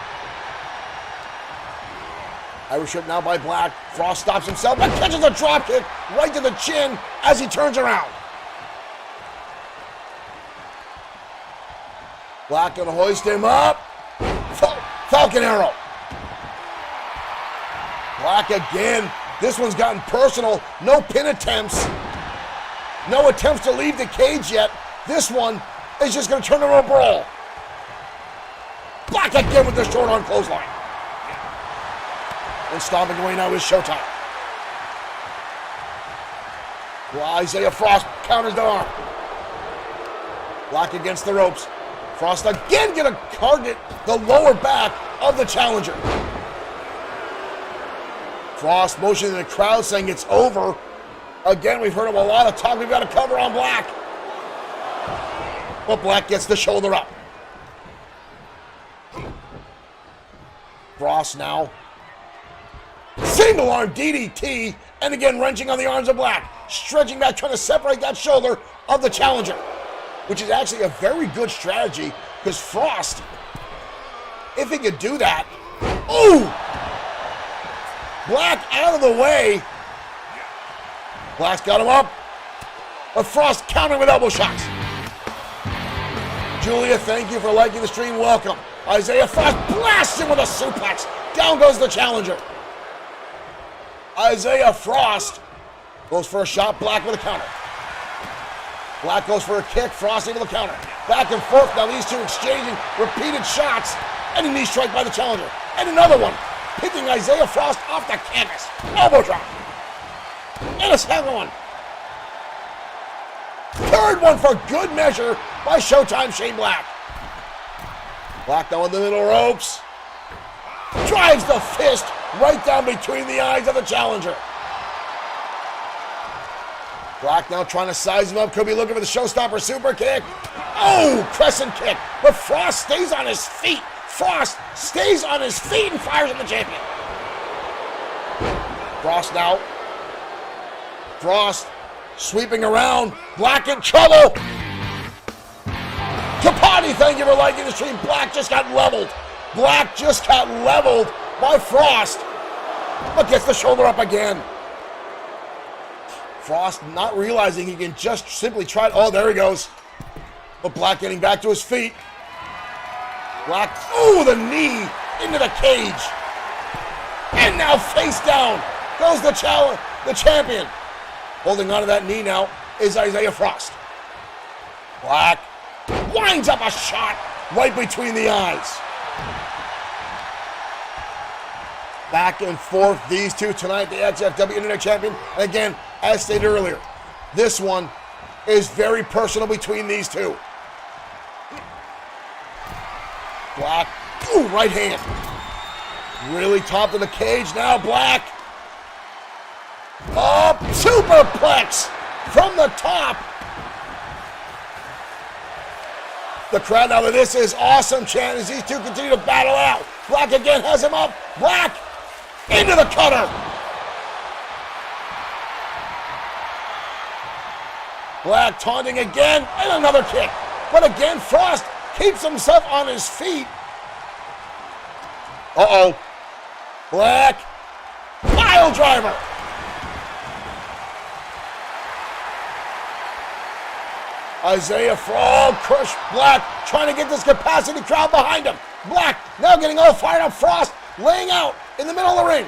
Irish whip now by Black. Frost stops himself but catches a drop kick right to the chin as he turns around. Black going to hoist him up. Falcon arrow. Black again. This one's gotten personal. No pin attempts. No attempts to leave the cage yet. This one is just going to turn into a brawl. Black again with the short arm clothesline. And stomping away now is Showtime. Well, Isaiah Frost counters the arm. Black against the ropes. Frost again going to target the lower back of the challenger. Frost motioning the crowd saying it's over. Again, we've heard of a lot of talk. We've got a cover on Black. But Black gets the shoulder up. Frost now. Single arm DDT. And again, wrenching on the arms of Black. Stretching back, trying to separate that shoulder of the challenger. Which is actually a very good strategy. Because Frost, if he could do that. Ooh! Black out of the way. Black's got him up. But Frost countering with elbow shots. Julia, thank you for liking the stream. Welcome. Isaiah Frost blasts him with a suplex. Down goes the challenger. Isaiah Frost goes for a shot. Black with a counter. Black goes for a kick. Frost into the counter. Back and forth. Now these two exchanging repeated shots. And a knee strike by the challenger. And another one. Picking Isaiah Frost off the canvas. Elbow drop. And a second one. Third one for good measure by Showtime Shane Black. Black down in the middle ropes. Drives the fist right down between the eyes of the challenger. Black now trying to size him up. Could be looking for the showstopper super kick. Oh, crescent kick. But Frost stays on his feet. Frost stays on his feet and fires at the champion. Frost now. Frost sweeping around. Black in trouble. Kapati, thank you for liking the stream. Black just got leveled. Black just got leveled by Frost. But gets the shoulder up again. Frost not realizing he can just simply try. Oh, there he goes. But Black getting back to his feet. Black, ooh, the knee into the cage. And now face down goes the champion. Holding on to that knee now is Isaiah Frost. Black winds up a shot right between the eyes. Back and forth, these two tonight, the XFW Internet Champion. And again, as stated earlier, this one is very personal between these two. Black, ooh, right hand. Really top of the cage now, Black. Oh, superplex from the top. The crowd now, this is awesome chant as these two continue to battle out. Black again has him up. Black into the cutter. Black taunting again and another kick. But again, Frost keeps himself on his feet. Uh-oh. Black. Pile driver. Isaiah Frost, crush Black, trying to get this capacity crowd behind him. Black now getting all fired up. Frost laying out in the middle of the ring.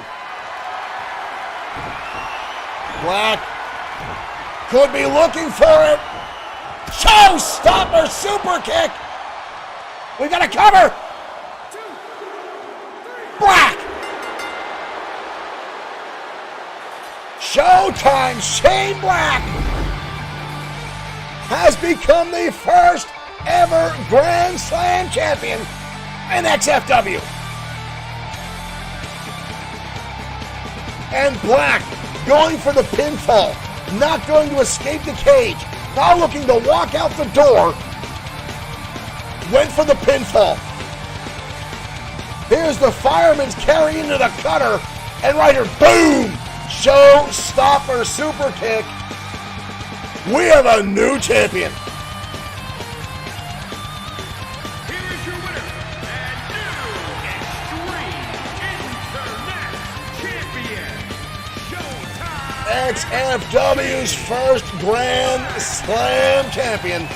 Black could be looking for it. Showstopper super kick. We got a cover. Black. Showtime Shane Black has become the first ever Grand Slam champion in XFW. And Black going for the pinfall. Not going to escape the cage. Now looking to walk out the door. Went for the pinfall. Here's the fireman's carry into the cutter. And right here, boom! Showstopper super kick. We have a new champion. Here is your winner and new Extreme International Champion, Showtime. XFW's first Grand Slam champion.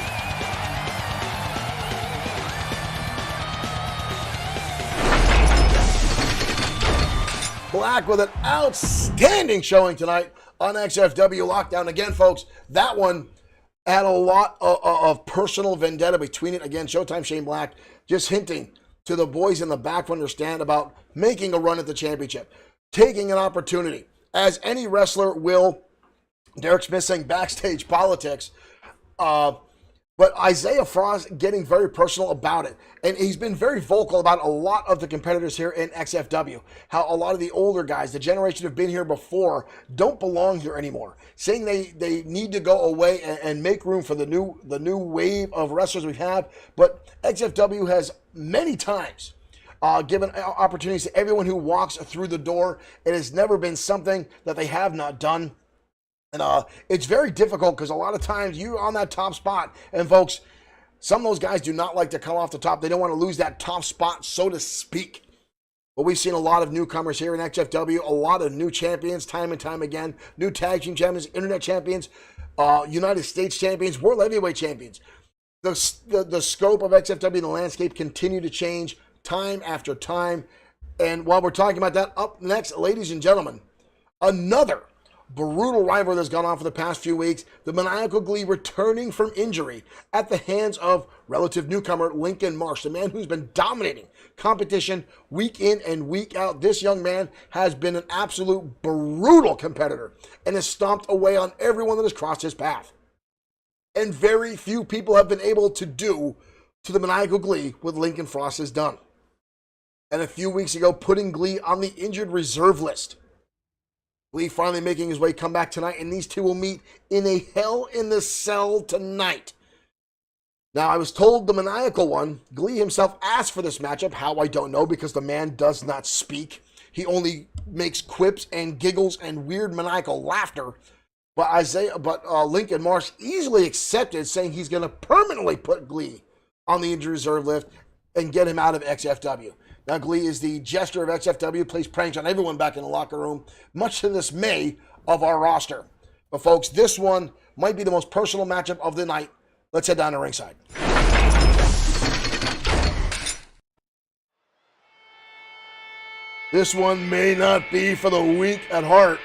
Black with an outstanding showing tonight on XFW Lockdown. Again, folks, that one had a lot of personal vendetta between it. Again, Showtime Shane Black just hinting to the boys in the back to understand about making a run at the championship, taking an opportunity, as any wrestler will. Derek Smith saying backstage politics. But Isaiah Frost getting very personal about it. And he's been very vocal about a lot of the competitors here in XFW. How a lot of the older guys, the generation who've been here before, don't belong here anymore. Saying they need to go away and make room for the new wave of wrestlers we have. But XFW has many times given opportunities to everyone who walks through the door. It has never been something that they have not done. And it's very difficult because a lot of times you're on that top spot. And folks, some of those guys do not like to come off the top. They don't want to lose that top spot, so to speak. But we've seen a lot of newcomers here in XFW, a lot of new champions time and time again. New tag team champions, internet champions, United States champions, world heavyweight champions. The scope of XFW and the landscape continue to change time after time. And while we're talking about that, up next, ladies and gentlemen, another brutal rivalry that's gone on for the past few weeks. The Maniacal Glee returning from injury at the hands of relative newcomer Lincoln Marsh, the man who's been dominating competition week in and week out. This young man has been an absolute brutal competitor and has stomped away on everyone that has crossed his path. And very few people have been able to do to the Maniacal Glee what Lincoln Frost has done. And a few weeks ago, putting Glee on the injured reserve list. Glee finally making his way come back tonight, and these two will meet in a Hell in the Cell tonight. Now, I was told the Maniacal one, Glee himself asked for this matchup. How, I don't know, because the man does not speak. He only makes quips and giggles and weird maniacal laughter. But Lincoln Marsh easily accepted, saying he's going to permanently put Glee on the injured reserve list and get him out of XFW. Now, Glee is the jester of XFW, plays pranks on everyone back in the locker room, much to the dismay of our roster. But, folks, this one might be the most personal matchup of the night. Let's head down to ringside. This one may not be for the weak at heart.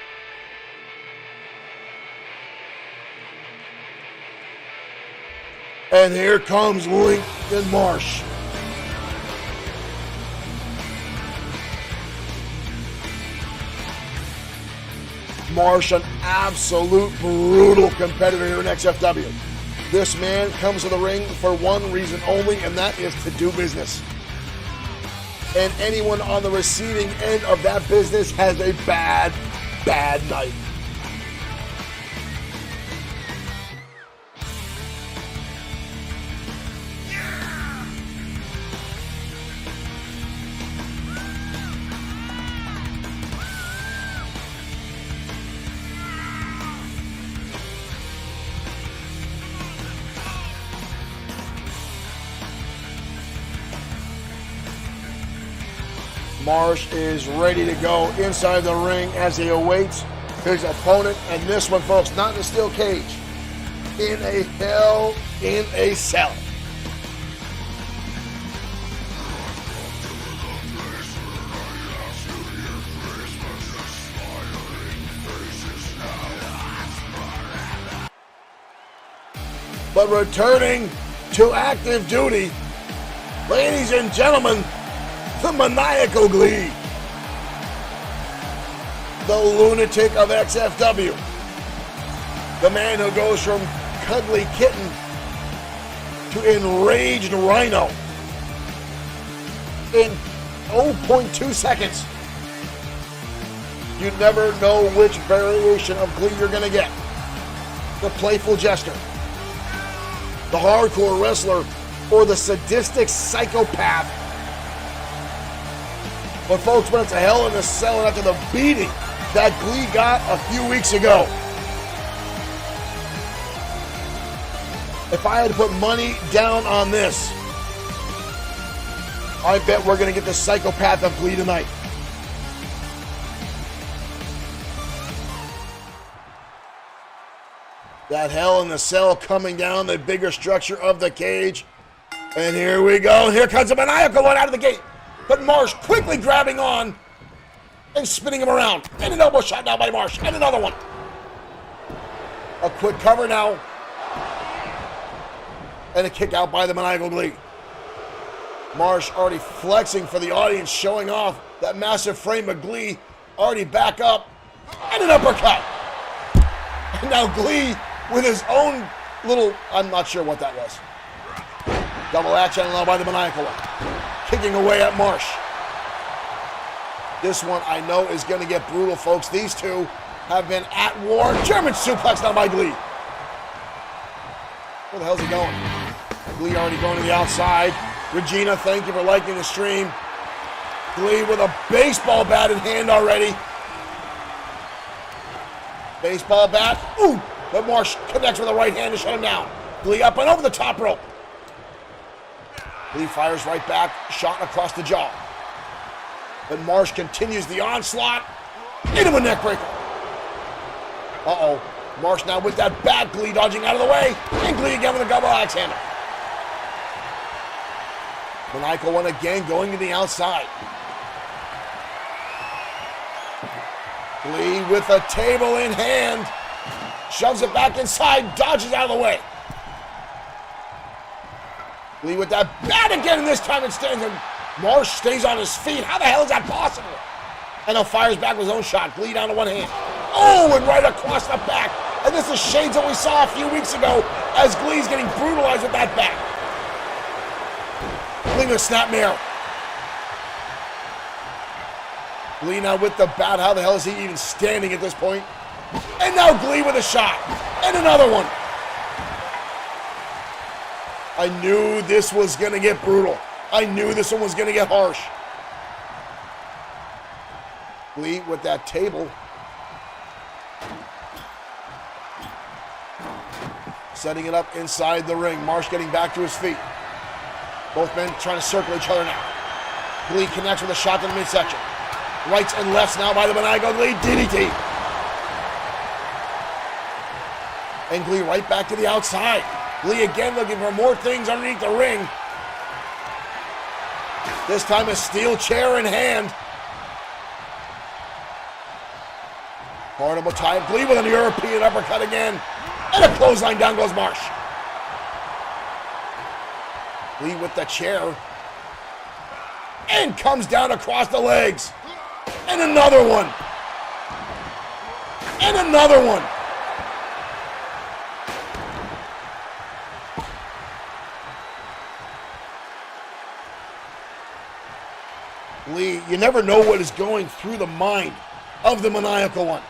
And here comes Lincoln Marsh. Marsh, an absolute brutal competitor here in XFW. This man comes to the ring for one reason only, and that is to do business. And anyone on the receiving end of that business has a bad, bad night. Marsh is ready to go inside the ring as he awaits his opponent. And this one, folks, not in a steel cage, in a Hell in a Cell. But returning to active duty, ladies and gentlemen, the Maniacal Glee, the lunatic of XFW, the man who goes from cuddly kitten to enraged rhino in 0.2 seconds. You never know which variation of Glee you're going to get. The playful jester, the hardcore wrestler, or the sadistic psychopath. But folks, when it's a Hell in a Cell and after the beating that Glee got a few weeks ago, if I had to put money down on this, I bet we're going to get the psychopath of Glee tonight. That Hell in the Cell coming down the bigger structure of the cage. And here we go. Here comes a maniacal one out of the gate. But Marsh quickly grabbing on and spinning him around. And an elbow shot now by Marsh. And another one. A quick cover now. And a kick out by the maniacal Glee. Marsh already flexing for the audience, showing off that massive frame of Glee. Already back up. And an uppercut. And now Glee with his own little, I'm not sure what that was. Double action now by the maniacal one. Kicking away at Marsh. This one I know is going to get brutal, folks. These two have been at war. German suplex now by Glee. Where the hell's he going? Glee already going to the outside. Regina, thank you for liking the stream. Glee with a baseball bat in hand already. Baseball bat. Ooh! But Marsh connects with a right hand to shut him down. Glee up and over the top rope. Glee fires right back, shot across the jaw. But Marsh continues the onslaught into a neck breaker. Uh-oh. Marsh now with that bat, Glee dodging out of the way. And Glee again with a double axe handle. Maniacal one again going to the outside. Glee with a table in hand. Shoves it back inside, dodges out of the way. Glee with that bat again, and this time it stands him. Marsh stays on his feet. How the hell is that possible? And now fires back with his own shot. Glee down to one hand. Oh, and right across the back. And this is shades that we saw a few weeks ago as Glee's getting brutalized with that bat. Glee with a snapmare. Glee now with the bat. How the hell is he even standing at this point? And now Glee with a shot. And another one. I knew this was going to get brutal. I knew this one was going to get harsh. Glee with that table. Setting it up inside the ring. Marsh getting back to his feet. Both men trying to circle each other now. Glee connects with a shot to the midsection. Rights and lefts now by the maniacal Glee. DDT. And Glee right back to the outside. Glee again looking for more things underneath the ring. This time a steel chair in hand. Horrible time. Glee with an European uppercut again. And a clothesline, down goes Marsh. Glee with the chair. And comes down across the legs. And another one. And another one. Glee, you never know what is going through the mind of the maniacal one.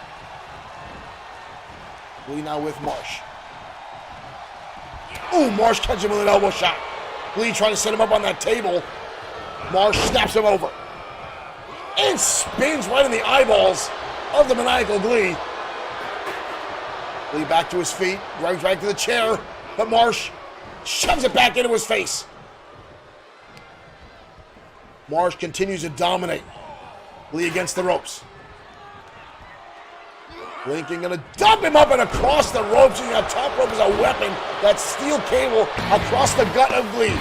Glee now with Marsh. Ooh, Marsh catches him with an elbow shot. Glee trying to set him up on that table. Marsh snaps him over. And spins right in the eyeballs of the maniacal Glee. Glee back to his feet, runs right to the chair, but Marsh shoves it back into his face. Marsh continues to dominate. Glee against the ropes. Lincoln gonna dump him up and across the ropes, using that top rope as a weapon. That steel cable across the gut of Glee.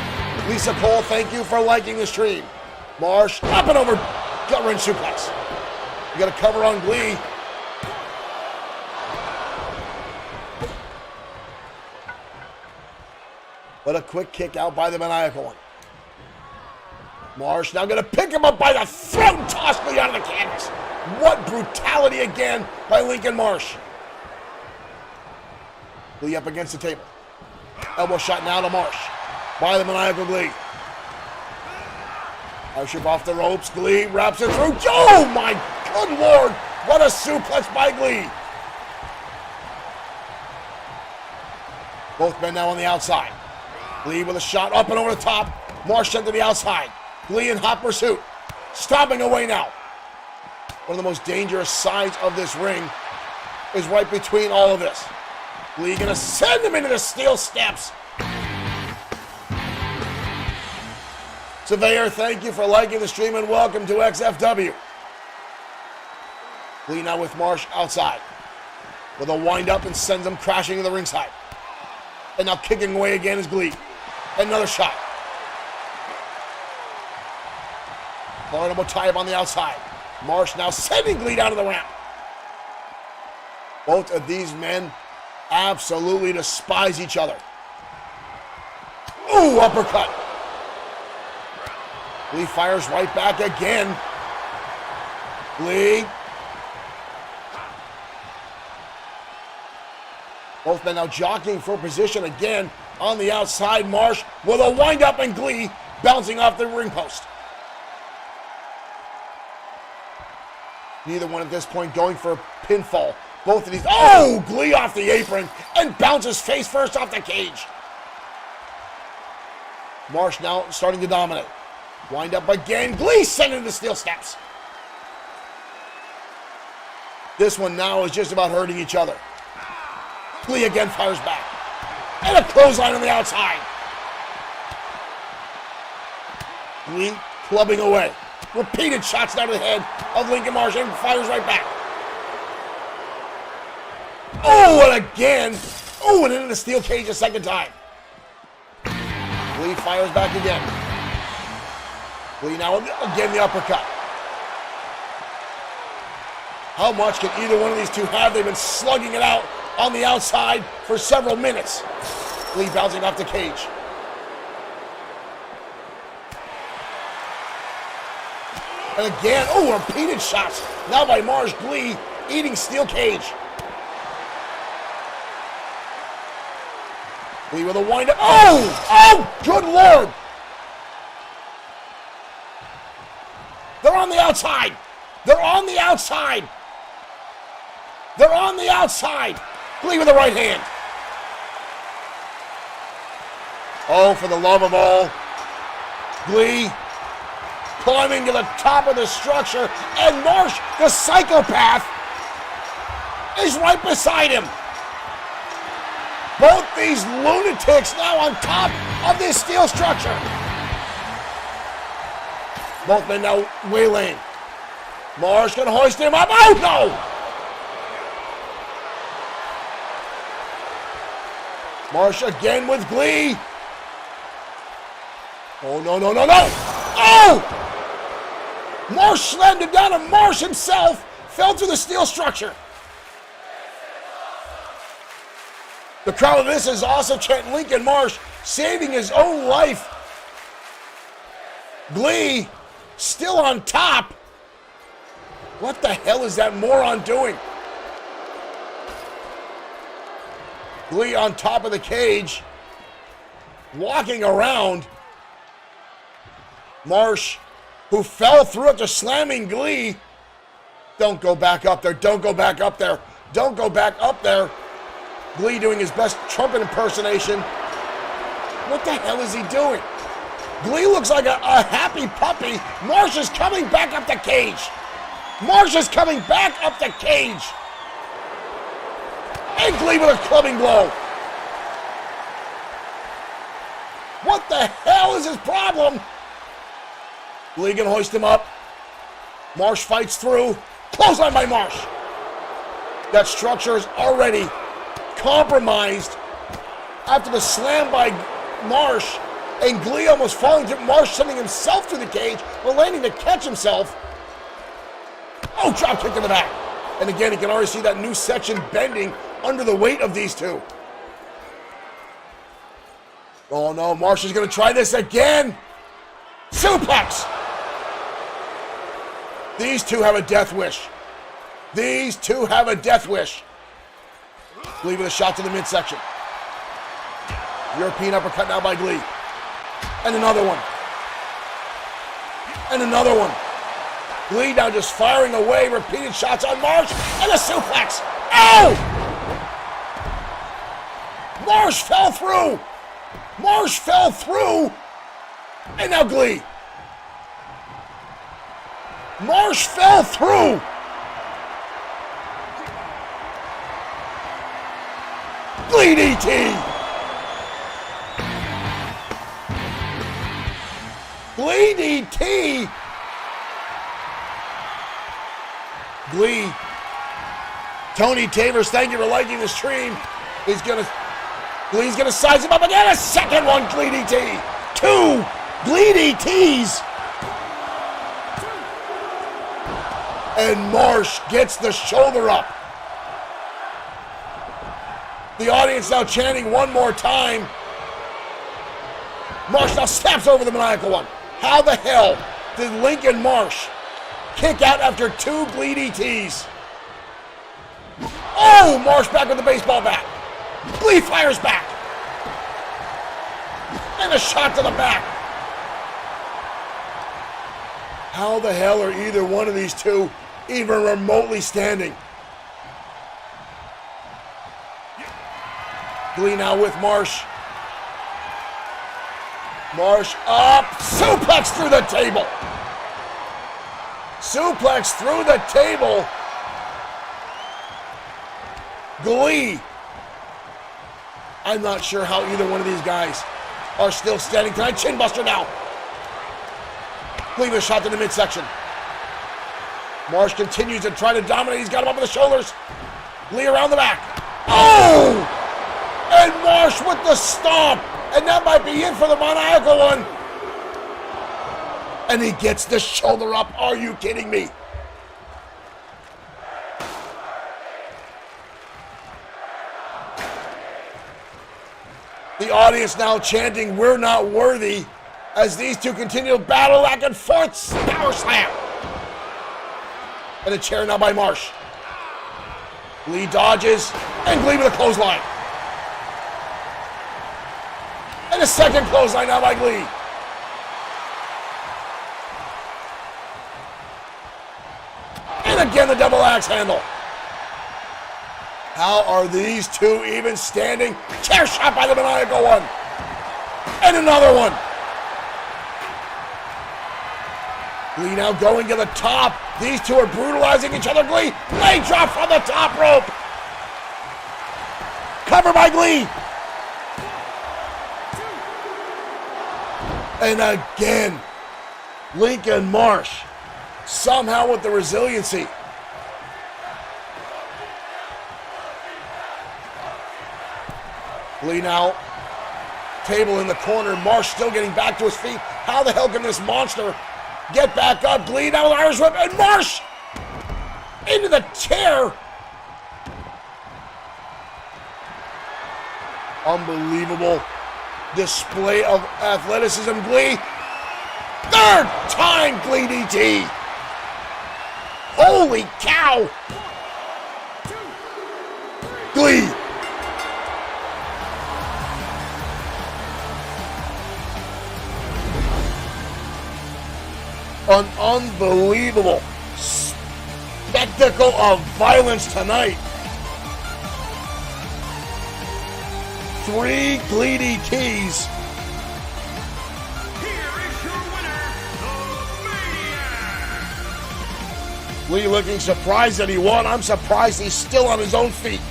Lisa Cole, thank you for liking the stream. Marsh up and over, gut wrench suplex. You got a cover on Glee. But a quick kick out by the maniacal one. Marsh now going to pick him up by the throat and toss Glee out of the canvas. What brutality again by Lincoln Marsh. Glee up against the table. Elbow shot now to Marsh by the maniacal Glee. Marsh off the ropes. Glee wraps it through. Oh my good Lord. What a suplex by Glee. Both men now on the outside. Glee with a shot up and over the top. Marsh sent to the outside. Glee in hot pursuit. Stomping away now. One of the most dangerous sides of this ring is right between all of this. Glee gonna send him into the steel steps. Surveyor, thank you for liking the stream and welcome to XFW. Glee now with Marsh outside. With a wind up and sends him crashing to the ringside. And now kicking away again is Glee. Another shot. Barnum will tie him on the outside. Marsh now sending Glee down to the ramp. Both of these men absolutely despise each other. Ooh, uppercut. Glee fires right back again. Glee. Both men now jockeying for position again on the outside. Marsh with a wind up and Glee bouncing off the ring post. Neither one at this point going for a pinfall. Both of these, oh, Glee off the apron and bounces face first off the cage. Marsh now starting to dominate. Wind up again, Glee sending the steel steps. This one now is just about hurting each other. Glee again fires back. And a clothesline on the outside. Glee clubbing away. Repeated shots down to the head of Lincoln Marsh and fires right back. Oh, and again. Oh, and into the steel cage a second time. Glee fires back again. Glee now again the uppercut. How much can either one of these two have? They've been slugging it out on the outside for several minutes. Glee bouncing off the cage. And again, oh, repeated shots. Now by Marsh. Glee eating steel cage. Glee with a wind up. Oh! Oh! Good Lord! They're on the outside. They're on the outside. They're on the outside. Glee with the right hand. Oh, for the love of all. Glee climbing to the top of the structure, and Marsh, the psychopath, is right beside him. Both these lunatics now on top of this steel structure. Both men now waylaying. Marsh gonna hoist him up. Oh no! Marsh again with Glee. Oh no, no, no, no! Oh! Marsh slammed him down, and Marsh himself fell through the steel structure. The crowd of this is also chanting Lincoln Marsh saving his own life. Glee still on top. What the hell is that moron doing? Glee on top of the cage, walking around. Marsh, who fell through after slamming Glee. Don't go back up there. Don't go back up there. Don't go back up there. Glee doing his best trumpet impersonation. What the hell is he doing? Glee looks like a happy puppy. Marsh is coming back up the cage. Marsh is coming back up the cage. And Glee with a clubbing blow. What the hell is his problem? Glee can hoist him up. Marsh fights through. Clothesline by Marsh. That structure is already compromised after the slam by Marsh, and Glee almost falling to Marsh, sending himself through the cage, but landing to catch himself. Oh, drop kick to the back. And again, you can already see that new section bending under the weight of these two. Oh no, Marsh is going to try this again. Suplex. These two have a death wish. These two have a death wish. Glee with a shot to the midsection. European uppercut now by Glee. And another one. And another one. Glee now just firing away, repeated shots on Marsh, and a suplex. Oh! Marsh fell through. Marsh fell through. And now Glee. Marsh fell through. Glee DT. Glee DT. Glee. Tony Tavers, thank you for liking the stream. Glee's gonna size him up again. A second one, Glee DT. 2 Glee DTs. And Marsh gets the shoulder up. The audience now chanting one more time. Marsh now snaps over the maniacal one. How the hell did Lincoln Marsh kick out after 2 Glee DTs? Oh, Marsh back with the baseball bat. Glee fires back. And a shot to the back. How the hell are either one of these two even remotely standing? Glee now with Marsh. Marsh up. Suplex through the table. Suplex through the table. Glee. I'm not sure how either one of these guys are still standing tonight. Chin buster now. Glee with a shot to the midsection. Marsh continues to try to dominate. He's got him up on the shoulders. Glee around the back. Oh! And Marsh with the stomp. And that might be it for the maniacal one. And he gets the shoulder up. Are you kidding me? The audience now chanting, "We're not worthy," as these two continue to battle back and forth. Power slam. And a chair now by Marsh. Glee dodges, and Glee with a clothesline. And a second clothesline now by Glee. And again the double axe handle. How are these two even standing? Chair shot by the maniacal one. And another one. Glee now going to the top. These two are brutalizing each other. Glee, leg drop from the top rope. Cover by Glee. And again, Lincoln Marsh, somehow with the resiliency. Glee now, table in the corner. Marsh still getting back to his feet. How the hell can this monster get back up? Glee now with Irish whip, and Marsh into the chair. Unbelievable display of athleticism. Glee, third time Glee DT. Holy cow. Glee. An unbelievable spectacle of violence tonight. 3 Glee DTs. Here is your winner, the Maniac. Glee looking surprised that he won. I'm surprised he's still on his own feet.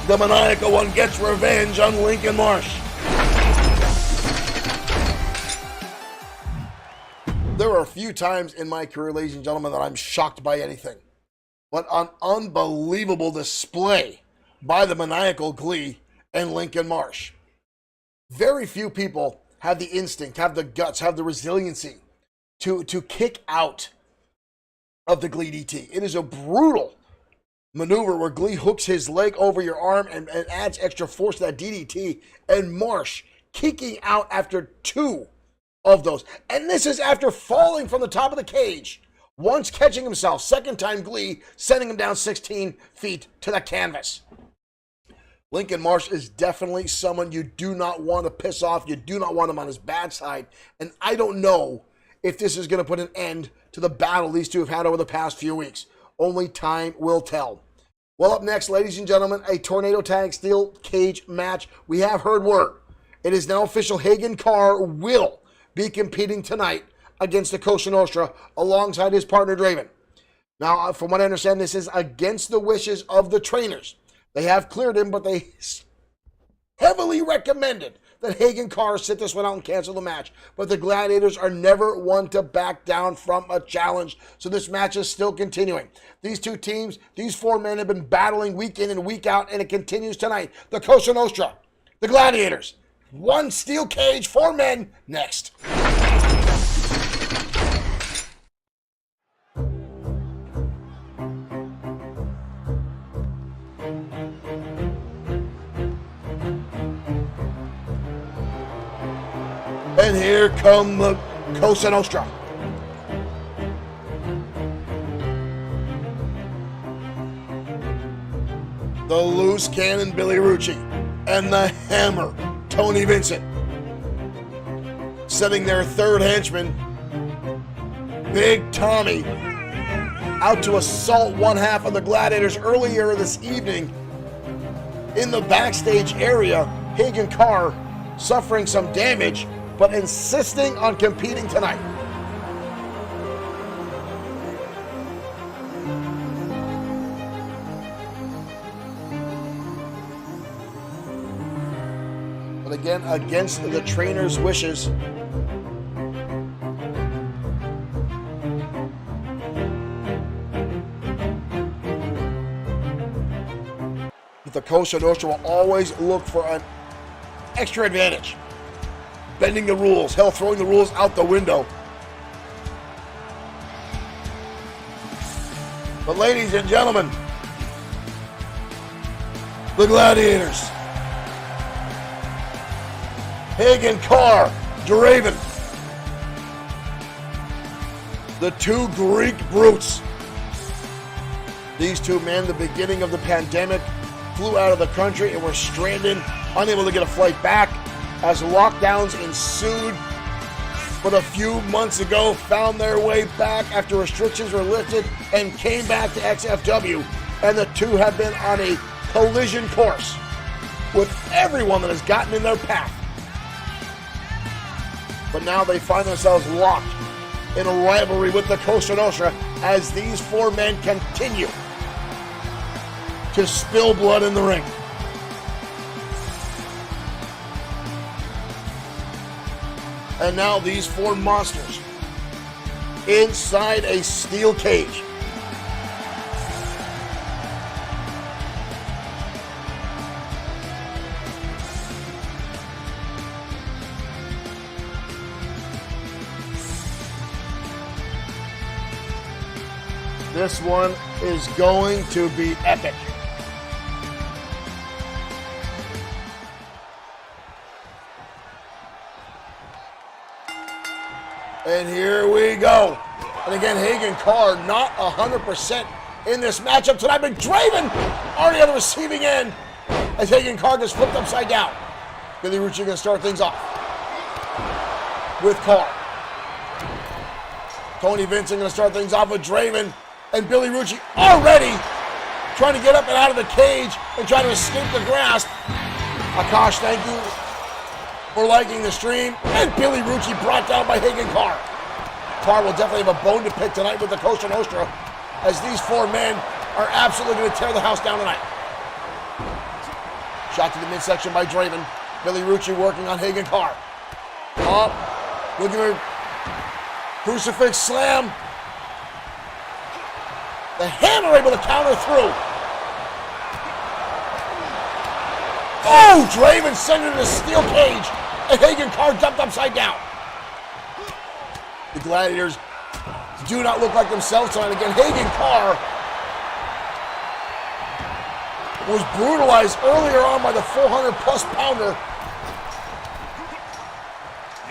The maniacal one gets revenge on Lincoln Marsh. There are a few times in my career, ladies and gentlemen, that I'm shocked by anything. But an unbelievable display by the maniacal Glee and Lincoln Marsh. Very few people have the instinct, have the guts, have the resiliency to kick out of the Glee DT. It is a brutal maneuver where Glee hooks his leg over your arm and adds extra force to that DDT, and Marsh kicking out after 2 of those. And this is after falling from the top of the cage. Once catching himself, second time Glee sending him down 16 feet to the canvas. Lincoln Marsh is definitely someone you do not want to piss off. You do not want him on his bad side. And I don't know if this is going to put an end to the battle these two have had over the past few weeks. Only time will tell. Well, up next, ladies and gentlemen, a Tornado Tag Steel Cage match. We have heard word. It is now official. Hagen Carr will be competing tonight against the Cosa Nostra alongside his partner, Draven. Now, from what I understand, this is against the wishes of the trainers. They have cleared him, but they heavily recommended that Hagen Carr sit this one out and cancel the match. But the Gladiators are never one to back down from a challenge, so this match is still continuing. These two teams, these four men have been battling week in and week out, and it continues tonight. The Cosa Nostra, the Gladiators, one steel cage, four men, next. And here come the Cosa Nostra. The loose cannon Billy Rucci and the hammer Tony Vincent. Setting their third henchman, Big Tommy, out to assault one half of the Gladiators earlier this evening in the backstage area. Hagen Carr suffering some damage, but insisting on competing tonight. But again, against the trainer's wishes. But the Cosa Nostra will always look for an extra advantage. Bending the rules, hell, throwing the rules out the window. But ladies and gentlemen, the Gladiators, Hagen Carr, Draven, the two Greek brutes. These two men, the beginning of the pandemic, flew out of the country and were stranded, unable to get a flight back as lockdowns ensued. But a few months ago, found their way back after restrictions were lifted and came back to XFW. And the two have been on a collision course with everyone that has gotten in their path. But now they find themselves locked in a rivalry with the Cosa Nostra as these four men continue to spill blood in the ring. And now these four monsters inside a steel cage. This one is going to be epic. And here we go. And again, Hagen Carr not 100% in this matchup tonight, but Draven already on the receiving end as Hagen Carr gets flipped upside down. Billy Rucci going to start things off with Carr. Tony Vincent going to start things off with Draven, and Billy Rucci already trying to get up and out of the cage and try to escape the grasp. Akash, thank you for liking the stream. And Billy Rucci brought down by Hagen Carr. Carr will definitely have a bone to pick tonight with the Cosa Nostra, as these four men are absolutely going to tear the house down tonight. Shot to the midsection by Draven. Billy Rucci working on Hagen Carr. Up, looking for crucifix slam. The hammer able to counter through. Oh, Draven sent it to the steel cage, and Hagen Carr jumped upside down. The Gladiators do not look like themselves tonight. Again, Hagen Carr was brutalized earlier on by the 400-plus pounder.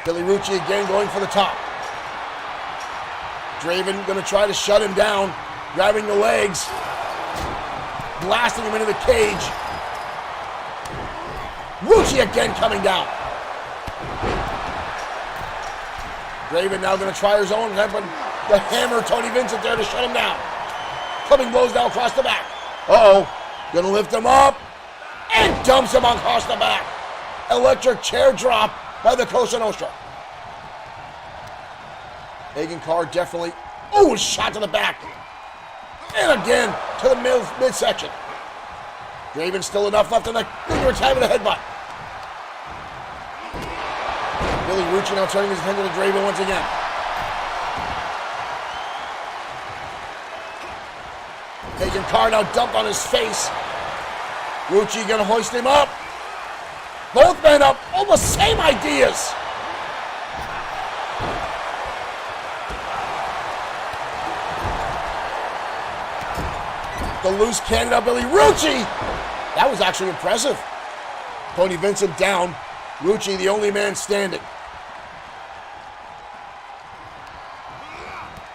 Billy Rucci again going for the top. Draven going to try to shut him down, grabbing the legs, blasting him into the cage. Rucci again coming down. Draven now going to try his own weapon. The hammer Tony Vincent there to shut him down. Clubbing blows down across the back. Uh-oh. Going to lift him up. And dumps him across the back. Electric chair drop by the Cosa Nostra. Hagen Carr definitely. Oh, shot to the back. And again to the midsection. Draven still enough left in the finger time of the headbutt. Billy Rucci now turning his attention to Draven once again. Hagen Carr now dumped on his face. Rucci gonna hoist him up. Both men up, almost same ideas. The loose cannon up Billy Rucci. That was actually impressive. Tony Vincent down. Rucci the only man standing.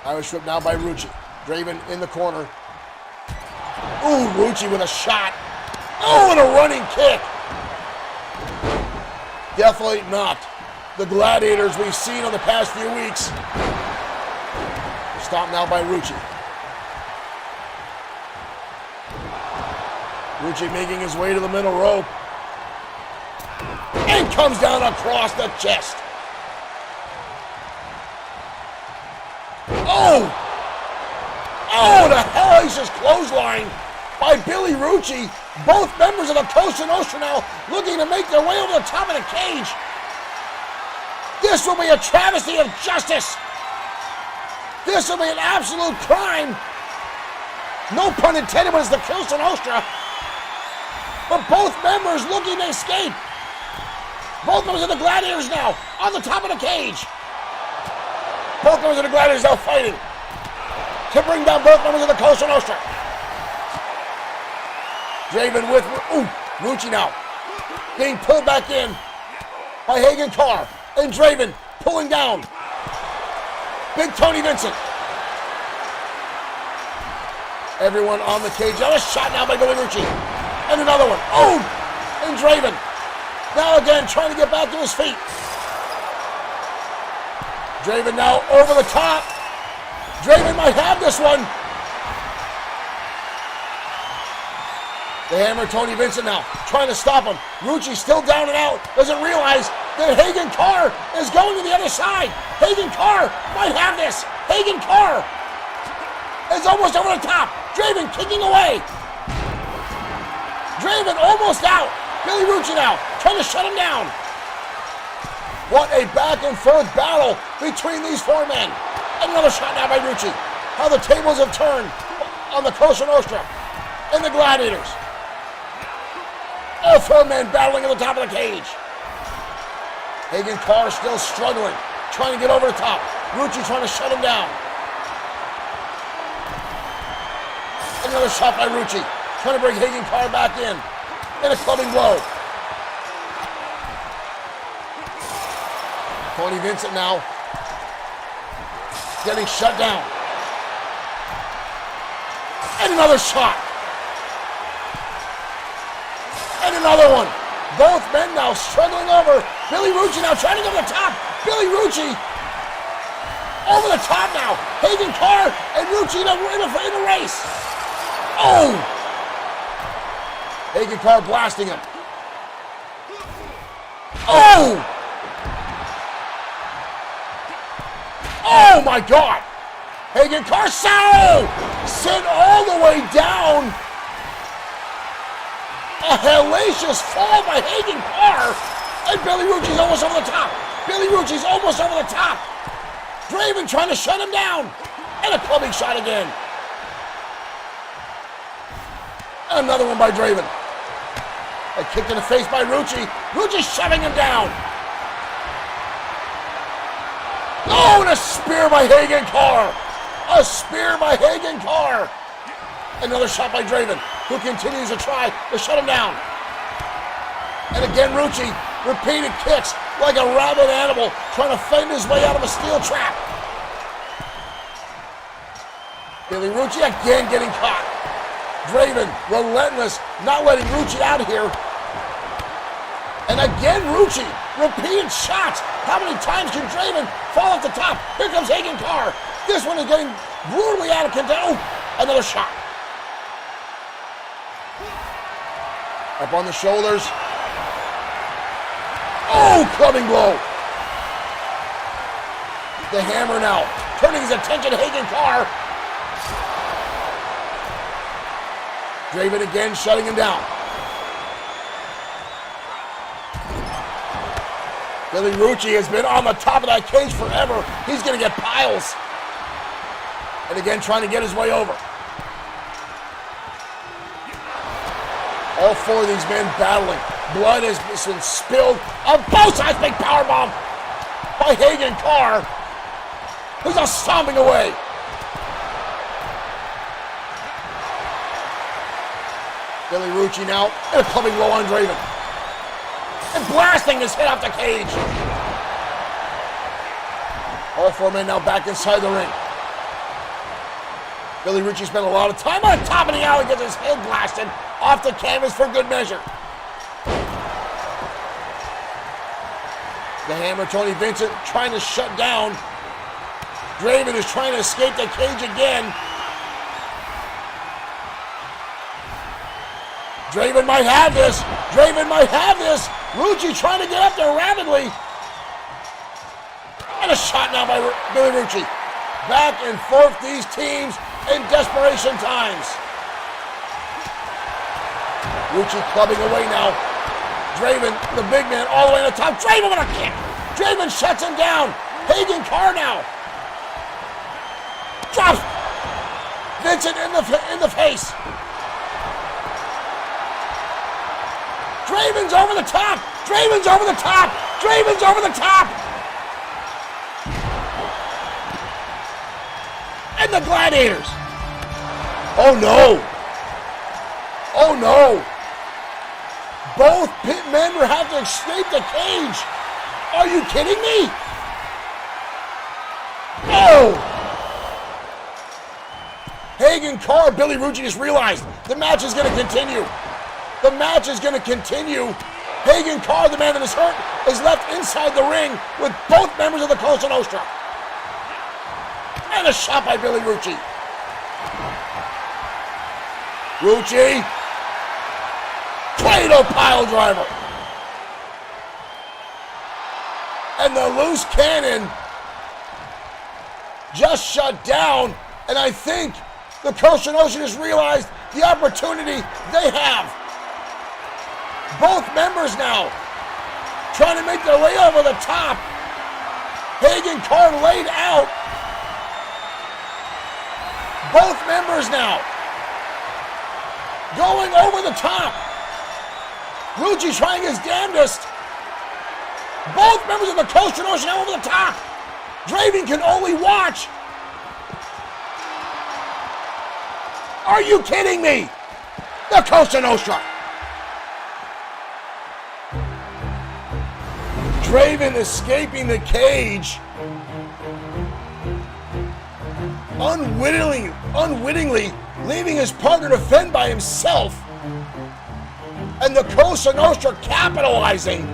Irish whip now by Rucci. Draven in the corner. Ooh, Rucci with a shot. Oh, and a running kick. Definitely not the gladiators we've seen on the past few weeks. Stopped now by Rucci. Rucci making his way to the middle rope. And comes down across the chest. Oh! Oh, the hellacious clothesline by Billy Rucci. Both members of the Cosa Nostra now looking to make their way over the top of the cage. This will be a travesty of justice. This will be an absolute crime. No pun intended, but it's the Cosa Nostra. But both members looking to escape. Both members of the Gladiators now on the top of the cage. Both members of the Gladiators now fighting to bring down both members of the Cosa Nostra. Draven with, Rucci now being pulled back in by Hagen Carr. And Draven pulling down Big Tony Vincent. Everyone on the cage. Now a shot now by Billy Rucci. And another one. Oh! And Draven now again trying to get back to his feet. Draven now over the top. Draven might have this one. The hammer Tony Vincent now trying to stop him. Rucci still down and out. Doesn't realize that Hagen Carr is going to the other side. Hagen Carr might have this. Hagen Carr is almost over the top. Draven kicking away. Draven almost out. Billy Rucci now trying to shut him down. What a back and forth battle between these four men. And another shot now by Rucci. How the tables have turned on the Cosa Nostra and the Gladiators. All four men battling at the top of the cage. Hagen Carr still struggling, trying to get over the top. Rucci trying to shut him down. Another shot by Rucci, trying to bring Hagen Carr back in. And a clubbing blow. Tony Vincent now getting shut down. And another shot. And another one. Both men now struggling over. Billy Rucci now trying to go to the top. Billy Rucci over the top now. Hagen Carr and Rucci in a race. Oh! Hagen Carr blasting him. Oh! Oh my God! Hagen Carr sent all the way down. A hellacious fall by Hagen Carr. And Billy Rucci's almost over the top. Billy Rucci's almost over the top. Draven trying to shut him down. And a clubbing shot again. Another one by Draven. A kick in the face by Rucci. Rucci shoving him down. Oh, and a spear by Hagen Carr. A spear by Hagen Carr. Another shot by Draven, who continues to try to shut him down. And again, Rucci, repeated kicks like a rabid animal, trying to fend his way out of a steel trap. Billy Rucci again getting caught. Draven, relentless, not letting Rucci out of here. And again, Rucci, repeated shots. How many times can Draven fall off the top? Here comes Hagen Carr. This one is getting brutally out of control. Oh, another shot. Up on the shoulders. Oh, clubbing blow. The hammer now, turning his attention to Hagen Carr. Draven again shutting him down. Billy Rucci has been on the top of that cage forever. He's going to get piles. And again, trying to get his way over. All four of these men battling. Blood has been spilled on both sides. Big powerbomb by Hagen Carr, who's just stomping away. Billy Rucci now, and a clubbing blow on Draven. And blasting his head off the cage. All four men now back inside the ring. Billy Rucci spent a lot of time on top of the alley, gets his head blasted off the canvas for good measure. The hammer, Tony Vincent, trying to shut down. Draven is trying to escape the cage again. Draven might have this. Draven might have this. Rucci trying to get up there rapidly. And a shot now by Billy Rucci. Back and forth these teams in desperation times. Rucci clubbing away now. Draven, the big man, all the way to the top. Draven with a kick. Draven shuts him down. Hagen Carr now. Drops Vincent in the face. Draven's over the top. Draven's over the top. Draven's over the top. And the Gladiators. Oh no. Oh no. Both pit men will have to escape the cage. Are you kidding me? Oh! Hagen Carr, Billy Rucci just realized the match is going to continue. The match is going to continue. Hagen Carr, the man that is hurt, is left inside the ring with both members of the Cosa Nostra. And a shot by Billy Rucci. Rucci. Tornado pile driver. And the loose cannon just shut down. And I think the Cosa Nostra just realized the opportunity they have. Both members now trying to make their way over the top. Hagen Carr laid out. Both members now going over the top. Rucci trying his damnedest. Both members of the Cosa Nostra now over the top. Draven can only watch. Are you kidding me? The Cosa Nostra. Draven escaping the cage. Unwittingly leaving his partner to fend by himself. And the Cosa Nostra capitalizing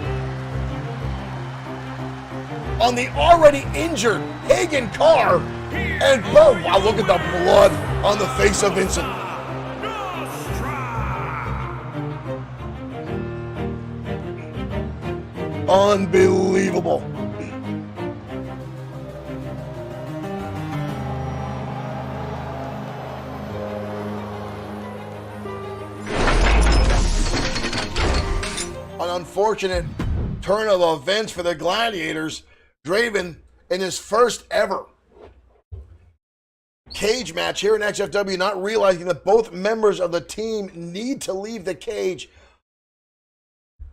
on the already injured Hagen Carr. And oh, wow, look at the blood on the face of Vincent. Unbelievable. An unfortunate turn of events for the Gladiators. Draven, in his first ever cage match here in XFW, not realizing that both members of the team need to leave the cage.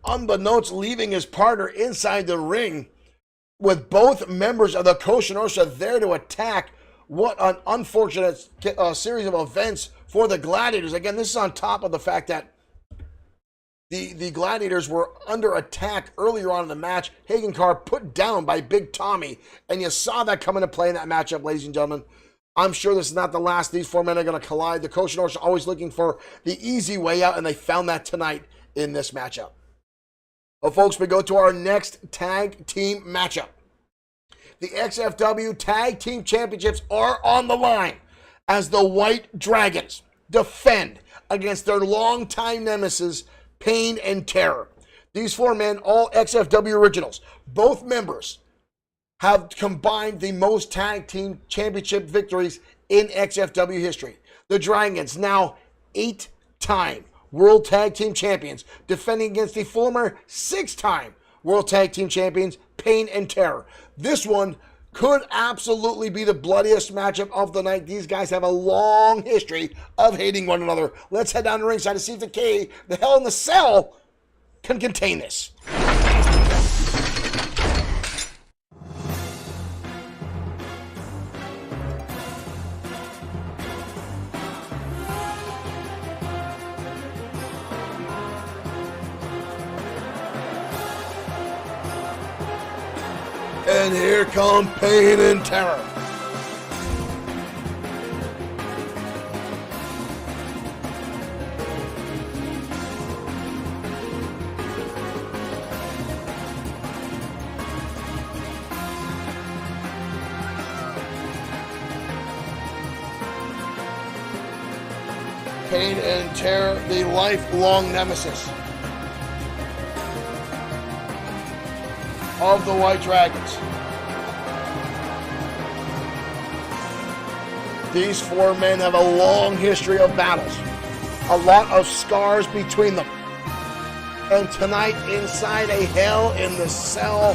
Unbeknownst, leaving his partner inside the ring with both members of the Cosa Nostra there to attack. What an unfortunate series of events for the Gladiators. Again, this is on top of the fact that the Gladiators were under attack earlier on in the match. Hagen Carr put down by Big Tommy, and you saw that come into play in that matchup, ladies and gentlemen. I'm sure this is not the last. These four men are going to collide. The Cosa Nostra always looking for the easy way out, and they found that tonight in this matchup. Well, folks, we go to our next tag team matchup. The XFW Tag Team Championships are on the line as the White Dragons defend against their longtime nemesis, Pain and Terror. These four men, all XFW originals, both members have combined the most tag team championship victories in XFW history. The Dragons, now 8-time World Tag Team Champions, defending against the former 6-time World Tag Team Champions, Pain and Terror. This one could absolutely be the bloodiest matchup of the night. These guys have a long history of hating one another. Let's head down to ringside to see if the Hell in the Cell can contain this. And here come Pain and Terror. Pain and Terror, the lifelong nemesis of the White Dragons. These four men have a long history of battles, a lot of scars between them. And tonight, inside a Hell in the Cell,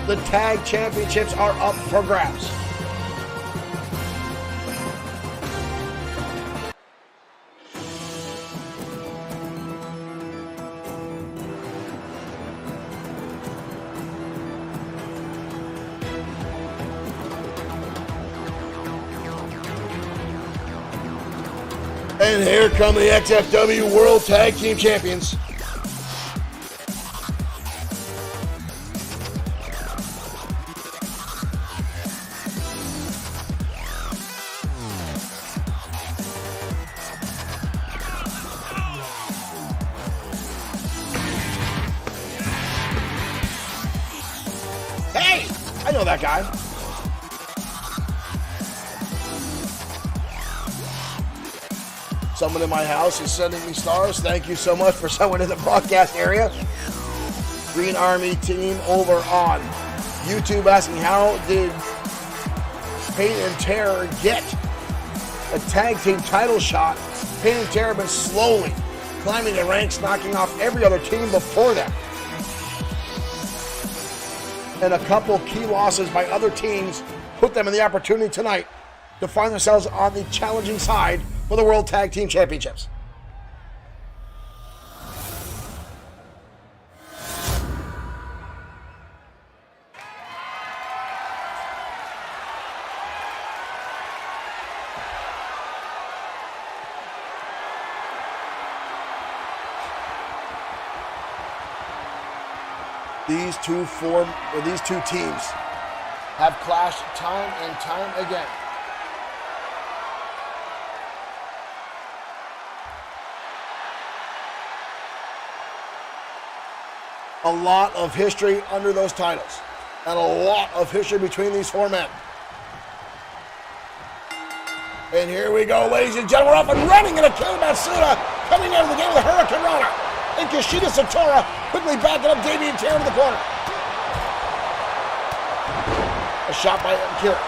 the tag championships are up for grabs. And here come the XFW World Tag Team Champions. Hey, I know that guy. Someone in my house is sending me stars. Thank you so much for someone in the broadcast area. Green Army team over on YouTube asking, how did Pain and Terror get a tag team title shot? Pain and Terror have been slowly climbing the ranks, knocking off every other team before them. And a couple key losses by other teams put them in the opportunity tonight to find themselves on the challenging side for the World Tag Team Championships. These two teams have clashed time and time again. A lot of history under those titles, and a lot of history between these four men. And here we go, ladies and gentlemen, we're up and running, and Akira Matsuda coming out of the game with a Hurricane Rana. And Kushida Satora quickly backing up Davey and Terror to the corner. A shot by Akira.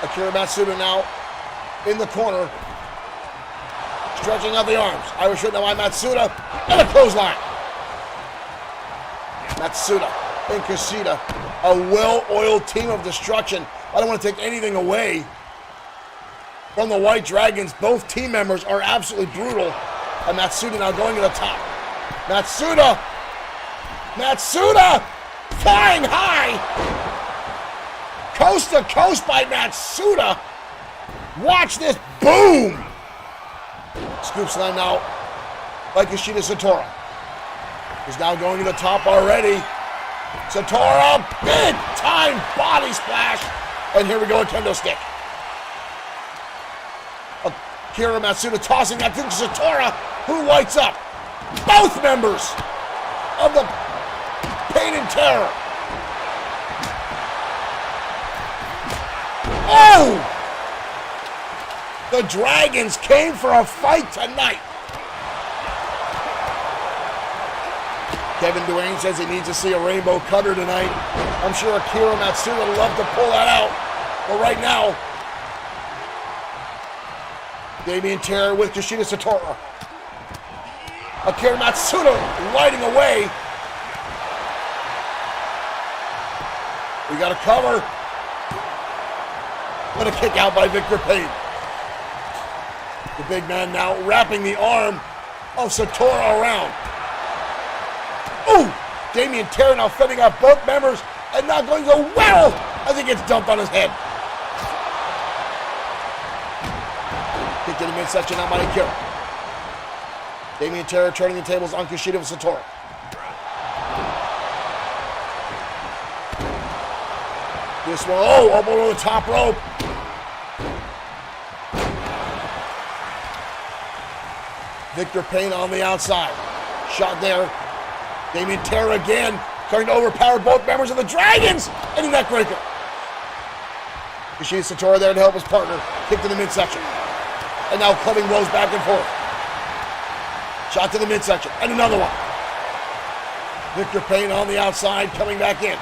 Akira Matsuda now in the corner, stretching out the arms. Irish Whip now by Matsuda, and a clothesline. Matsuda and Kushida, a well-oiled team of destruction. I don't want to take anything away from the White Dragons. Both team members are absolutely brutal. And Matsuda now going to the top. Matsuda flying high. Coast to coast by Matsuda. Watch this, boom. Scoops line now by Kushida Satora. He's now going to the top already. Satora, big time body splash. And here we go, a kendo stick. Akira Matsuda tossing that thing to Satora, who lights up. Both members of the Pain and Terror. Oh! The Dragons came for a fight tonight. Kevin Duane says he needs to see a rainbow cutter tonight. I'm sure Akira Matsuda would love to pull that out. But right now, Damien Terror with Kushida Satora. Akira Matsuda lighting away. We got a cover. What a kick out by Victor Payne. The big man now wrapping the arm of Satora around. Ooh! Damien Terror now fending off both members and not going so well as he gets dumped on his head. Kick to the midsection out by Akira. Damien Terror turning the tables on Kushida Satora. This one, oh, elbow over the top rope. Victor Payne on the outside. Shot there. Damien Terror again, trying to overpower both members of the Dragons. And a neck breaker. Kushida Satora there to help his partner. Kick to the midsection. And now clubbing blows back and forth. Shot to the midsection. And another one. Victor Payne on the outside, coming back in.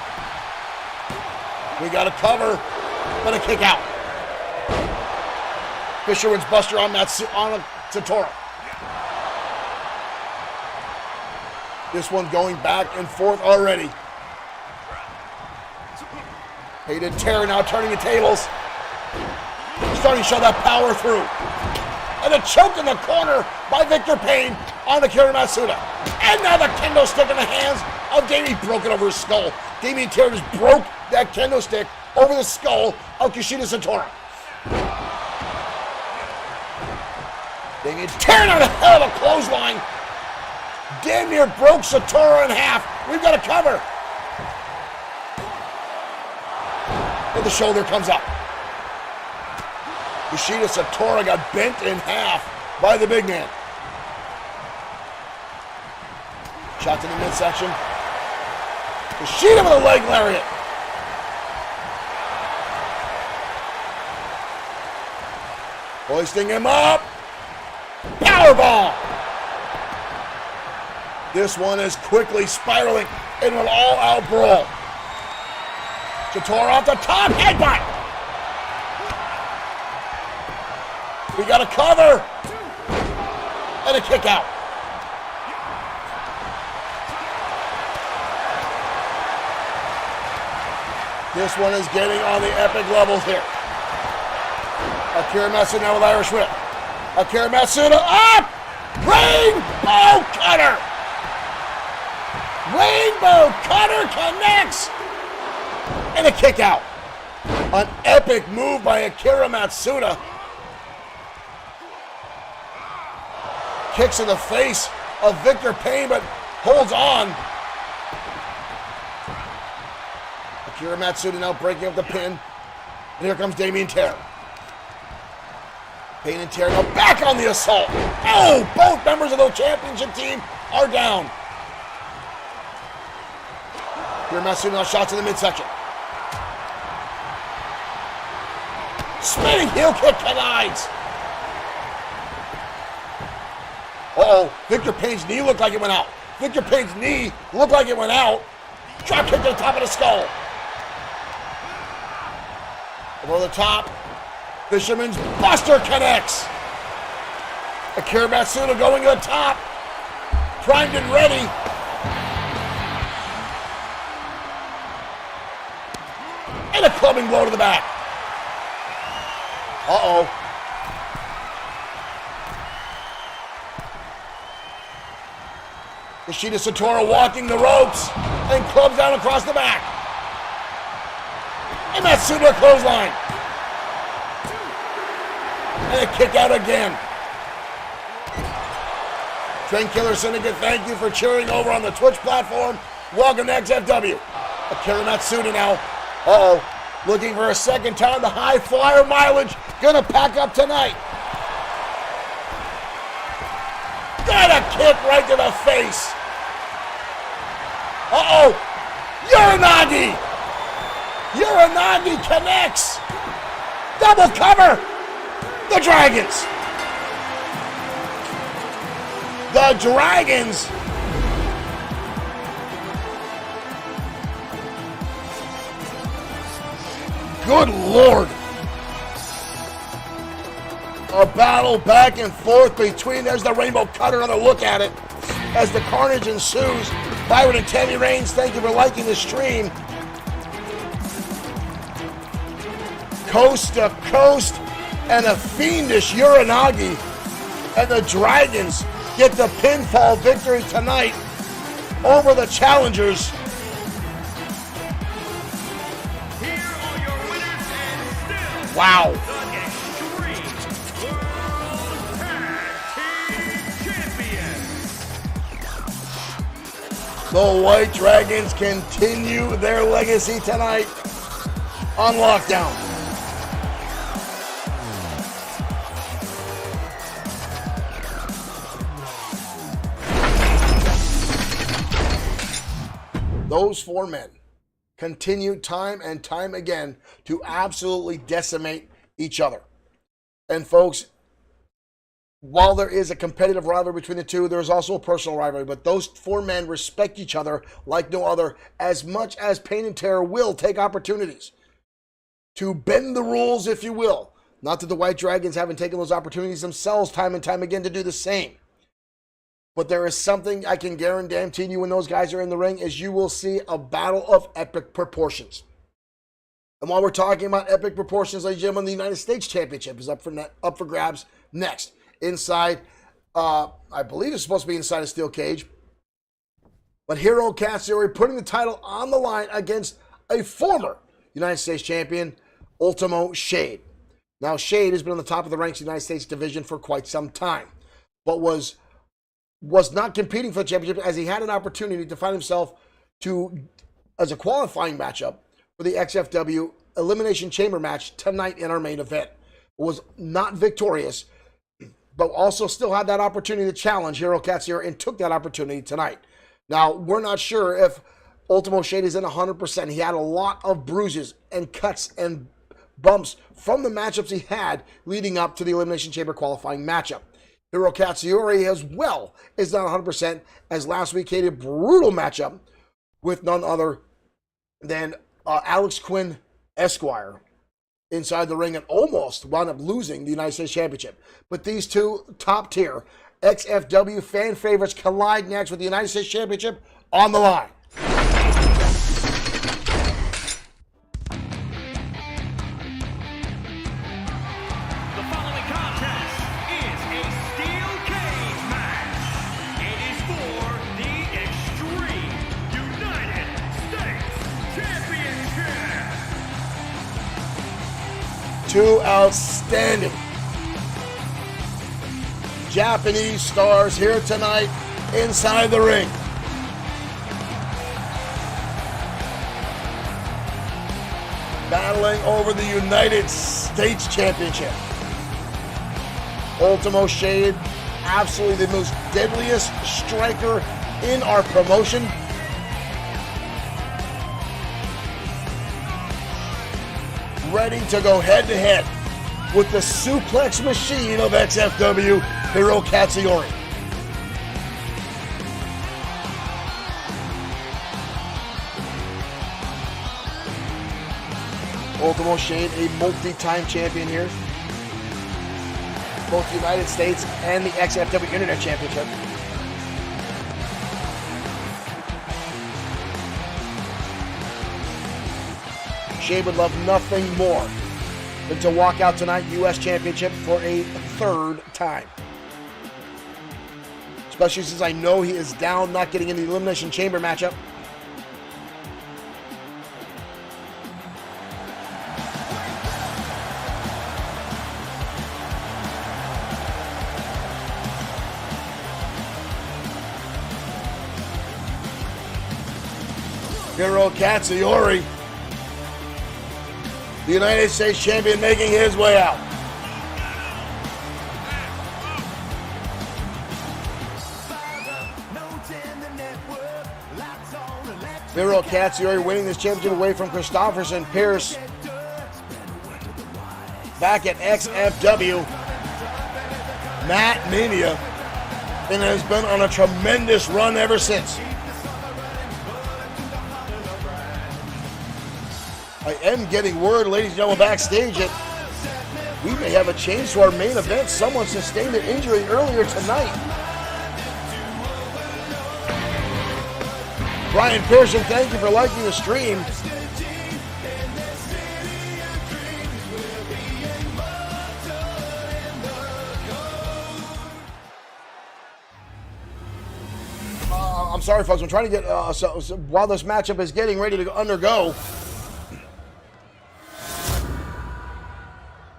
We got a cover, but a kick out. Fisherman's Buster on Satora. This one going back and forth already. Payne and Terror now turning the tables. Starting to show that power through. And a choke in the corner by Victor Payne on Akira Matsuda. And now the kendo stick in the hands of Damien. Broke it over his skull. Damien Terror just broke that kendo stick over the skull of Kushida Satora. Damien Terror out a hell of a clothesline. Damn near broke Satora in half. We've got a cover. And the shoulder comes up. Kushida Satora got bent in half by the big man. Shot to the midsection. Kushida with a leg lariat. Hoisting him up. Powerbomb. This one is quickly spiraling into an all-out brawl. Satora off the top, headbutt. We got a cover. And a kick out. This one is getting on the epic levels here. Akira Matsuda now with Irish Whip. Akira Matsuda up! Rainbow Cutter! Rainbow Cutter connects! And a kick out. An epic move by Akira Matsuda. Kicks in the face of Victor Payne, but holds on. Akira Matsuda now breaking up the pin. And here comes Damien Terror. Payne and Terror now back on the assault. Oh, both members of the championship team are down. Akira Matsuda now shot to the midsection. Spinning heel kick collides. Uh-oh, Victor Payne's knee looked like it went out. Victor Payne's knee looked like it went out. Drop kick to the top of the skull. Over the top, Fisherman's Buster connects. Akira Matsuda going to the top. Primed and ready. And a clubbing blow to the back. Uh-oh. Kushida Satora walking the ropes and clubs down across the back. And Matsuda clothesline. And a kick out again. Train Killer Syndicate, thank you for cheering over on the Twitch platform. Welcome to XFW. Akira Matsuda now. Uh-oh. Looking for a second time. The high flyer mileage gonna pack up tonight. Got a kick right to the face. Uh-oh! Uranagi! Uranagi connects! Double cover! The Dragons! The Dragons! Good Lord! A battle back and forth between, there's the Rainbow Cutter, another look at it, as the carnage ensues. Byron and Tammy Reigns, thank you for liking the stream. Coast to coast, and a fiendish Uranagi, and the Dragons get the pinfall victory tonight over the challengers. Here are your winners and still Wow. the Extreme World Tag Team Champions. The White Dragons continue their legacy tonight on Lockdown. Those four men continue time and time again to absolutely decimate each other. And folks, while there is a competitive rivalry between the two, there's also a personal rivalry. But those four men respect each other like no other, as much as Pain and Terror will take opportunities to bend the rules, if you will. Not that the White Dragons haven't taken those opportunities themselves time and time again to do the same. But there is something I can guarantee you when those guys are in the ring, is you will see a battle of epic proportions. And while we're talking about epic proportions, ladies and gentlemen, the United States Championship is up for grabs next. Inside, I believe it's supposed to be inside a steel cage. But Hiro Katsuyori putting the title on the line against a former United States champion, Ultimo Shade. Now, Shade has been on the top of the ranks of the United States division for quite some time, but was not competing for the championship, as he had an opportunity to find himself as a qualifying matchup for the XFW Elimination Chamber match tonight in our main event. Was not victorious, but also still had that opportunity to challenge Hiro Katsuyori, and took that opportunity tonight. Now, we're not sure if Ultimo Shade is in 100%. He had a lot of bruises and cuts and bumps from the matchups he had leading up to the Elimination Chamber qualifying matchup. Hiro Katsuyori as well is not 100%, as last week he had a brutal matchup with none other than Alex Quinn Esquire inside the ring, and almost wound up losing the United States Championship. But these two top-tier XFW fan favorites collide next with the United States Championship on the line. The following contest is a steel cage match. It is for the Extreme United States Championship. Two outstanding Japanese stars here tonight inside the ring. Battling over the United States Championship. Ultimo Shade, absolutely the most deadliest striker in our promotion. Ready to go head to head with the suplex machine of XFW, Hiro Katsuyori. Ultimo Shade, a multi-time champion here. Both the United States and the XFW Internet Championship. Shade would love nothing more than to walk out tonight U.S. Championship for a third time. Especially since I know he is down not getting into the Elimination Chamber matchup. Hiro Katsuyori, the United States champion, making his way out. Miro Katsuyori winning this championship away from Christopherson. Pierce back at XFW. Matt Mania. And has been on a tremendous run ever since. I am getting word, ladies and gentlemen, backstage that we may have a change to our main event. Someone sustained an injury earlier tonight. Brian Pearson, thank you for liking the stream. I'm sorry, folks. I'm trying to get, while this matchup is getting ready to undergo,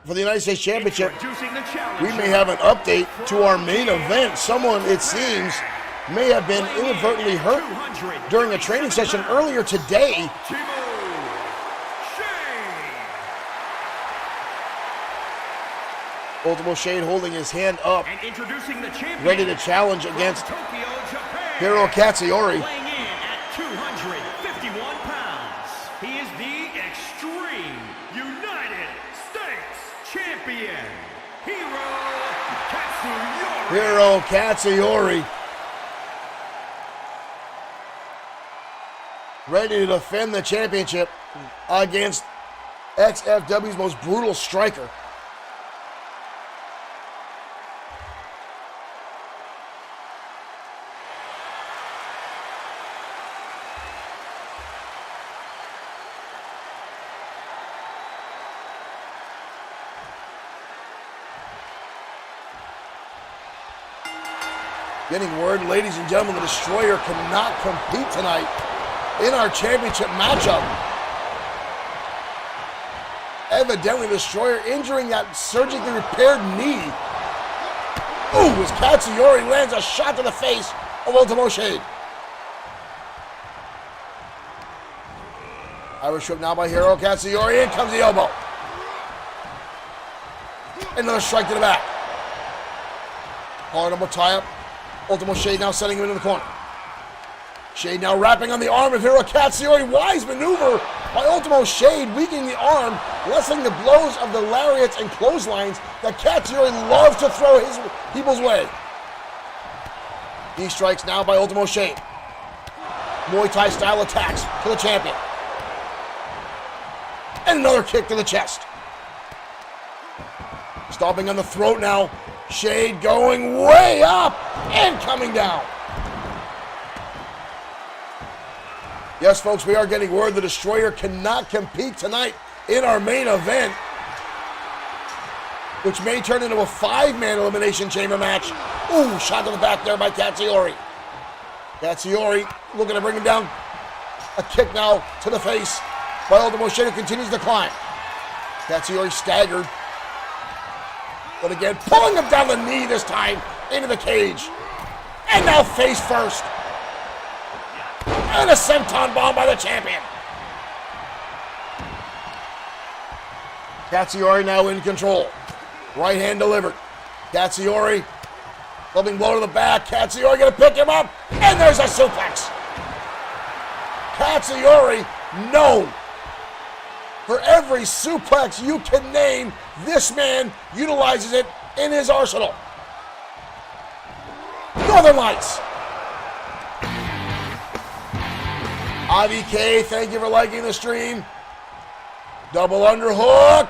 for the United States Championship, we may have an update to our main event. Someone, it seems, may have been inadvertently hurt during a training session earlier today. Ultimo Shade holding his hand up, ready to challenge against Hiro Katsuyori. Weighing in at 251 pounds, he is the Extreme United States Champion, Hiro Katsuyori. Ready to defend the championship against XFW's most brutal striker. Getting word, ladies and gentlemen, the Destroyer cannot compete tonight in our championship matchup. Evidently, the Destroyer injuring that surgically repaired knee. Ooh, as Katsuyori lands a shot to the face of Ultimo Shade. Irish whip now by Hiro Katsuyori. In comes the elbow. Another strike to the back. Hard up a tie-up. Ultimo Shade now setting him into the corner. Shade now wrapping on the arm of Hiro Katsuyori. Wise maneuver by Ultimo Shade, weakening the arm, lessening the blows of the lariats and clotheslines that Katsuyori loves to throw his people's way. Knee strikes now by Ultimo Shade. Muay Thai style attacks to the champion. And another kick to the chest. Stomping on the throat now. Shade going way up and coming down. Yes, folks, we are getting word the Destroyer cannot compete tonight in our main event, which may turn into a 5-man elimination chamber match. Ooh, shot to the back there by Katsuyori. Katsuyori looking to bring him down. A kick now to the face by Ultimo Shade, who continues to climb. Katsuyori staggered. But again, pulling him down the knee this time into the cage. And now face first. And a senton bomb by the champion. Katsuyori now in control. Right hand delivered. Katsuyori, clubbing blow to the back. Katsuyori gonna pick him up. And there's a suplex. Katsuyori known for every suplex you can name. This man utilizes it in his arsenal. Northern Lights. IVK, thank you for liking the stream. Double underhook.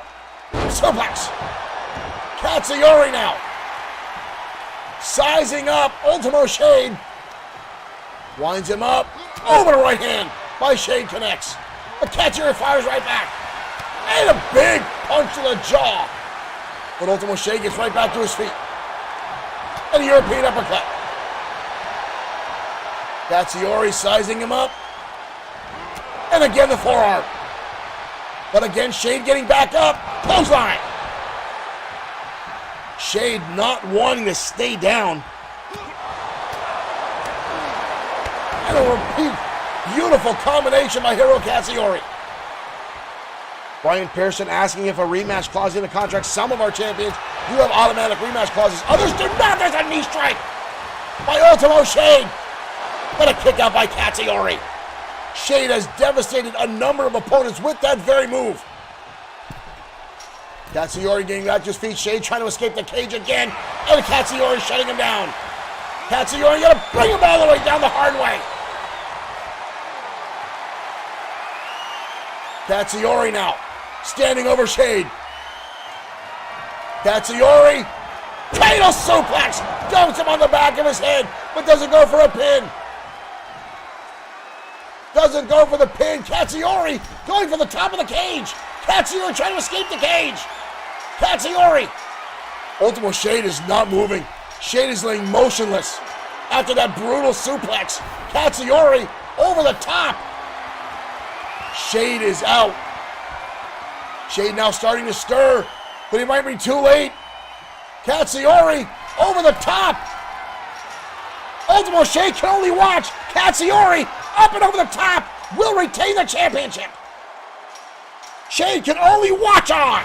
Suplex. Katsuyori now. Sizing up Ultimo Shade. Winds him up. Over the right hand by Shade connects. But Katsuyori fires right back. And a big punch to the jaw. But Ultimo Shade gets right back to his feet. And a European uppercut. Katsuyori sizing him up. And again the forearm. But again, Shade getting back up. Clothesline. Shade not wanting to stay down. And a repeat. Beautiful combination by Hiro Katsuyori. Brian Pearson asking if a rematch clause in the contract. Some of our champions do have automatic rematch clauses. Others do not. There's a knee strike by Ultimo Shade. But a kick out by Katsuyori. Shade has devastated a number of opponents with that very move. Katsuyori getting back to his feet. Shade trying to escape the cage again. And Katsuyori shutting him down. Katsuyori gonna bring him all the way down the hard way. Katsuyori now standing over Shade. Katsuyori, fatal suplex, dumps him on the back of his head, but doesn't go for a pin. Doesn't go for the pin. Katsuyori going for the top of the cage. Katsuyori trying to escape the cage. Katsuyori. Ultimo Shade is not moving. Shade is laying motionless after that brutal suplex. Katsuyori over the top. Shade is out. Shade now starting to stir, but he might be too late. Katsuyori over the top. Ultimo Shade can only watch. Katsuyori up and over the top will retain the championship. Shade can only watch on.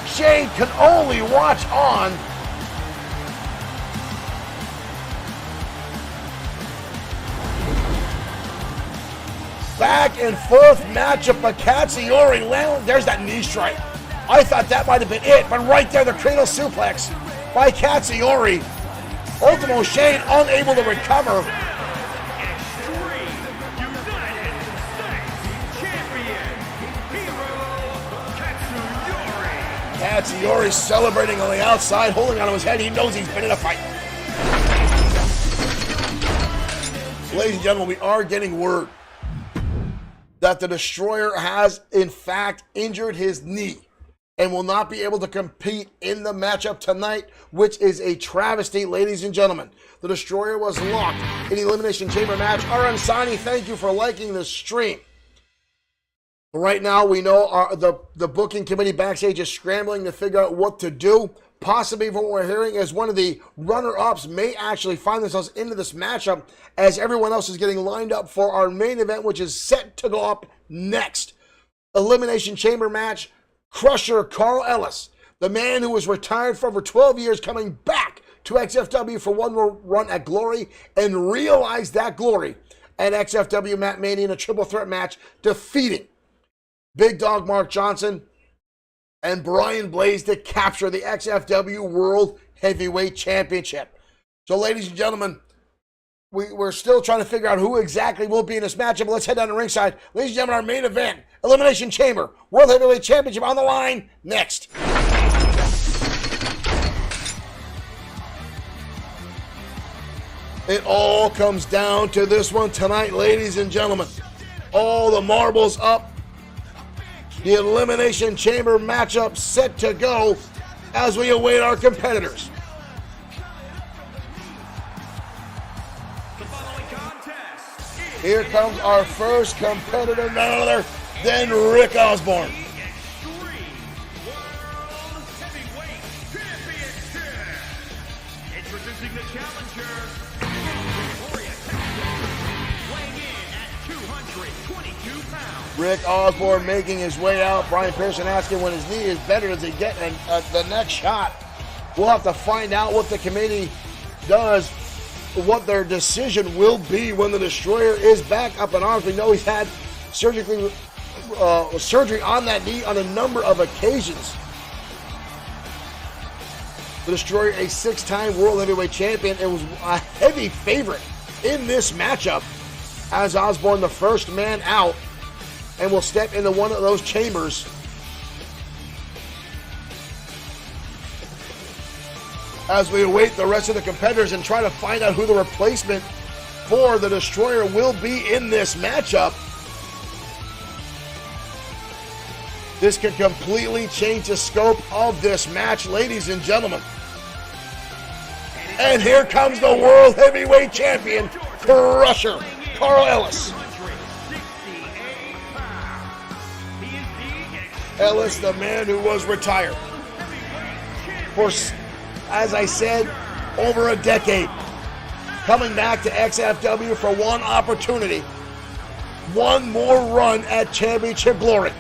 Shade can only watch on. Back and forth matchup, but Katsuyori, there's that knee strike. I thought that might have been it, but right there, the cradle suplex by Katsuyori. Ultimo Shade unable to recover. Katsuyori celebrating on the outside, holding onto his head. He knows he's been in a fight. Ladies and gentlemen, we are getting word that the Destroyer has, in fact, injured his knee and will not be able to compete in the matchup tonight, which is a travesty, ladies and gentlemen. The Destroyer was locked in the Elimination Chamber match. Aran Sani, thank you for liking the stream. Right now, we know the booking committee backstage is scrambling to figure out what to do. Possibly, from what we're hearing, is one of the runner-ups may actually find themselves into this matchup as everyone else is getting lined up for our main event, which is set to go up next. Elimination Chamber match, Crusher Carl Ellis, the man who was retired for over 12 years, coming back to XFW for one more run at Glory and realized that glory at XFW Matt Mania in a triple threat match, defeating Big Dog Mark Johnson and Brian Blaze to capture the XFW World Heavyweight Championship. So, ladies and gentlemen, we're still trying to figure out who exactly will be in this matchup. Let's head down to ringside. Ladies and gentlemen, our main event, Elimination Chamber, World Heavyweight Championship on the line next. It all comes down to this one tonight, ladies and gentlemen. All the marbles up. The Elimination Chamber matchup set to go as we await our competitors. Here comes our first competitor, none other than Rick Osborne. Introducing the challenger, weighing in at 222 pounds. Rick Osborne making his way out. Brian Pearson asking when his knee is better, does he get the next shot? We'll have to find out what the committee does, what their decision will be when the Destroyer is back up in arms. We know he's had surgery on that knee on a number of occasions. The Destroyer, a 6-time World Heavyweight Champion, and was a heavy favorite in this matchup as Osborne, the first man out, and will step into one of those chambers as we await the rest of the competitors and try to find out who the replacement for the Destroyer will be in this matchup. This could completely change the scope of this match, ladies and gentlemen. And here comes the World Heavyweight Champion, Crusher Carl Ellis. Ellis, the man who was retired for, as I said, over a decade, coming back to XFW for one opportunity, one more run at championship glory,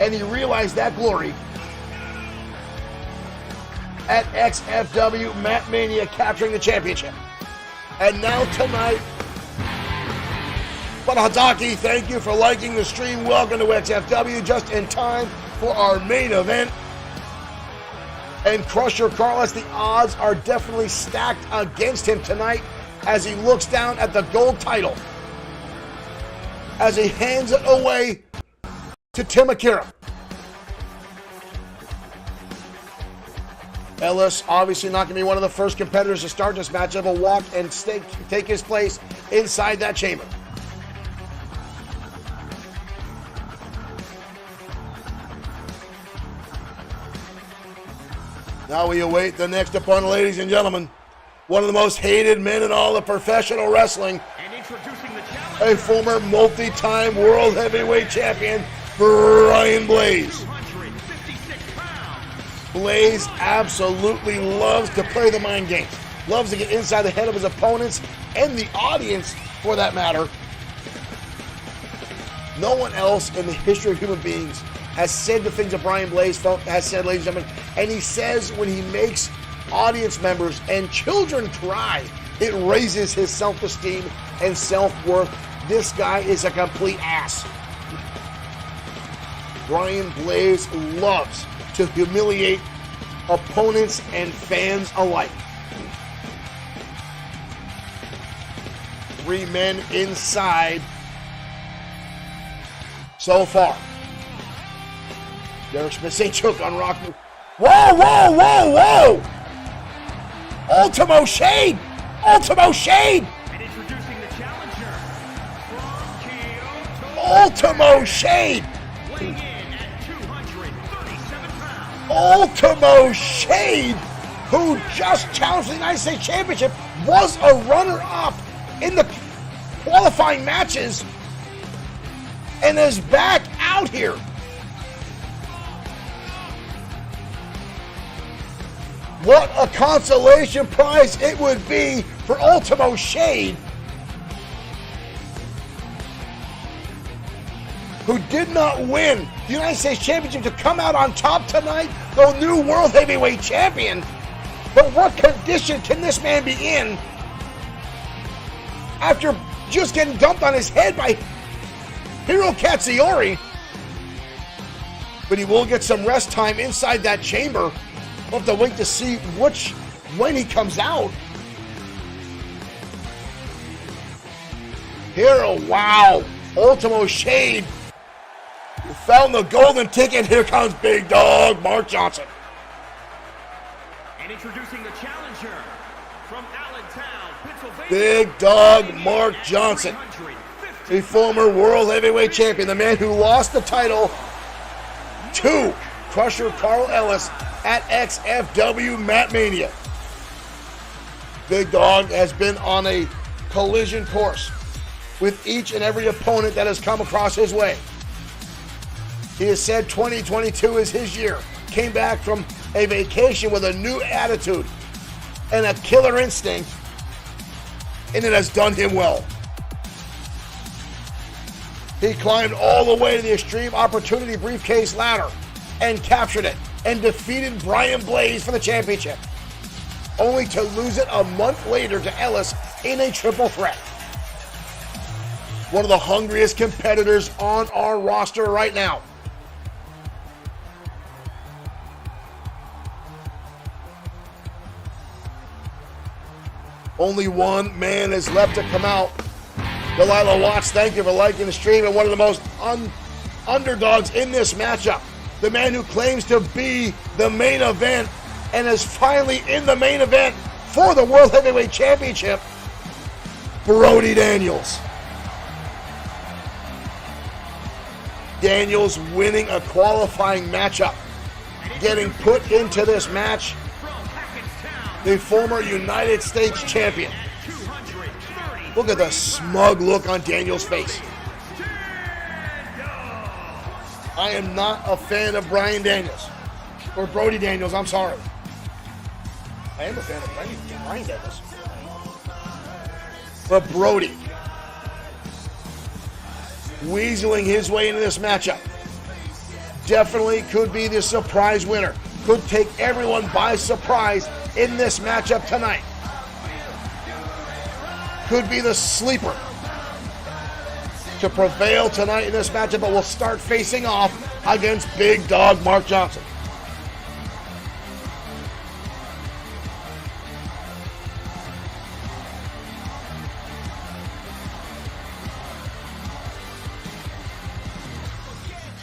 and he realized that glory at XFW Matt Mania, capturing the championship. And now tonight, But Hataki, thank you for liking the stream. Welcome to XFW, just in time for our main event. And Crusher Carlos, the odds are definitely stacked against him tonight as he looks down at the gold title, as he hands it away to Tim Akira. Ellis obviously not going to be one of the first competitors to start this matchup. Will walk and take his place inside that chamber. Now we await the next opponent, ladies and gentlemen. One of the most hated men in all of professional wrestling. And introducing the challenger, a former multi-time world heavyweight champion, Brian Blaze. 256 pounds. Blaze absolutely loves to play the mind games. Loves to get inside the head of his opponents and the audience, for that matter. No one else in the history of human beings has said the things that Brian Blaze has said, ladies and gentlemen. And he says when he makes audience members and children cry, it raises his self-esteem and self-worth. This guy is a complete ass. Brian Blaze loves to humiliate opponents and fans alike. 3 men inside so far. Derek Smith, St. Choke on Rock. Whoa, whoa, whoa, whoa! Ultimo Shade! Ultimo Shade! And introducing the challenger from Kyoto, Ultimo Shade! weighing in at 237 pounds. Ultimo Shade, who just challenged the United States Championship, was a runner-up in the qualifying matches, and is back out here. What a consolation prize it would be for Ultimo Shade, who did not win the United States Championship, to come out on top tonight, the new World Heavyweight Champion. But what condition can this man be in after just getting dumped on his head by Hiro Katsuyori? But he will get some rest time inside that chamber. We'll have to wait to see when he comes out. Hero, wow. Ultimo Shade found the golden ticket. Here comes Big Dog Mark Johnson. And introducing the challenger from Allentown, Pennsylvania. Big Dog Mark Johnson, a former World Heavyweight Champion, the man who lost the title to Crusher Carl Ellis at XFW Mat Mania. Big Dog has been on a collision course with each and every opponent that has come across his way. He has said 2022 is his year. Came back from a vacation with a new attitude and a killer instinct, and it has done him well. He climbed all the way to the Extreme Opportunity briefcase ladder and captured it and defeated Brian Blaze for the championship, only to lose it a month later to Ellis in a triple threat. One of the hungriest competitors on our roster right now. Only one man is left to come out. Delilah Watts, thank you for liking the stream, and one of the most underdogs in this matchup. The man who claims to be the main event and is finally in the main event for the World Heavyweight Championship, Brody Daniels. Daniels winning a qualifying matchup, getting put into this match, the former United States champion. Look at the smug look on Daniels' face. I am not a fan of Brian Daniels, or Brody Daniels, I'm sorry. I am a fan of Brian Daniels. But Brody, weaseling his way into this matchup, definitely could be the surprise winner. Could take everyone by surprise in this matchup tonight. Could be the sleeper. to prevail tonight in this matchup, but will start facing off against Big Dog Mark Johnson.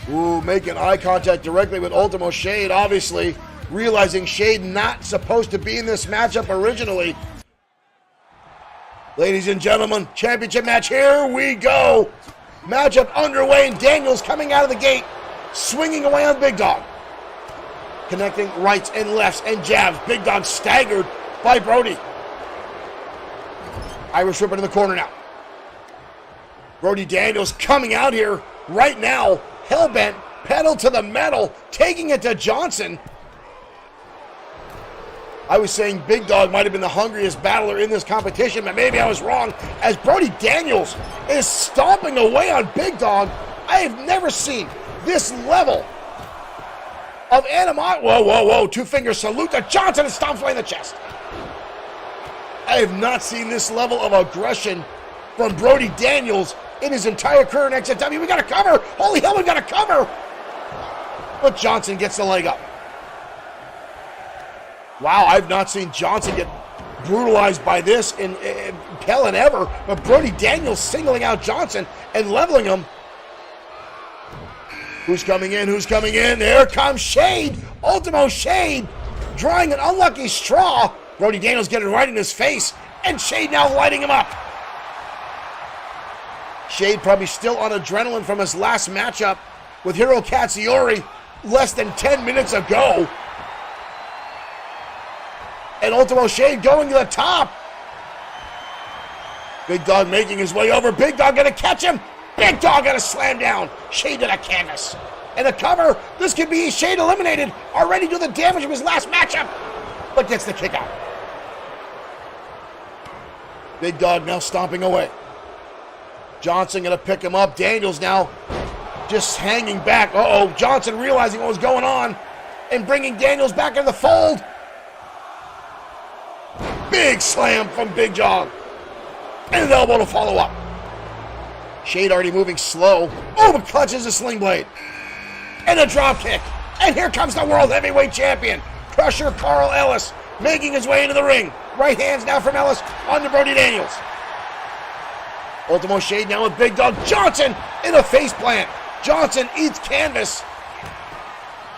Ooh, making eye contact directly with Ultimo Shade, obviously realizing Shade not supposed to be in this matchup originally. Ladies and gentlemen, championship match, here we go. Matchup underway, and Daniels coming out of the gate, swinging away on Big Dog. Connecting rights and lefts and jabs. Big Dog staggered by Brody. Irish Whip into the corner now. Brody Daniels coming out here right now, hell-bent, pedal to the metal, taking it to Johnson. I was saying Big Dog might have been the hungriest battler in this competition, but maybe I was wrong, as Brody Daniels is stomping away on Big Dog. I have never seen this level of animosity. Whoa, whoa, whoa, two-finger salute to Johnson and stomps away in the chest. I have not seen this level of aggression from Brody Daniels in his entire career in XFW. We got a cover. Holy hell, we got a cover. But Johnson gets the leg up. Wow, I've not seen Johnson get brutalized by this in hell and ever. But Brody Daniels singling out Johnson and leveling him. Who's coming in? Who's coming in? There comes Shade. Ultimo Shade drawing an unlucky straw. Brody Daniels getting right in his face. And Shade now lighting him up. Shade probably still on adrenaline from his last matchup with Hiro Katsuyori less than 10 minutes ago. And Ultimo Shade going to the top. Big Dog making his way over. Big Dog gonna catch him. Big Dog gonna slam down. Shade to the canvas. And a cover. This could be Shade eliminated. Already doing the damage of his last matchup. But gets the kick out. Big Dog now stomping away. Johnson gonna pick him up. Daniels now just hanging back. Uh-oh, Johnson realizing what was going on and bringing Daniels back into the fold. Big slam from Big Dog. And an elbow to follow up. Shade already moving slow. Oh, but clutches a sling blade. And a drop kick. And here comes the World Heavyweight Champion, Crusher Carl Ellis, making his way into the ring. Right hands now from Ellis on to Brody Daniels. Ultimo Shade now with Big Dog. Johnson in a face plant. Johnson eats canvas.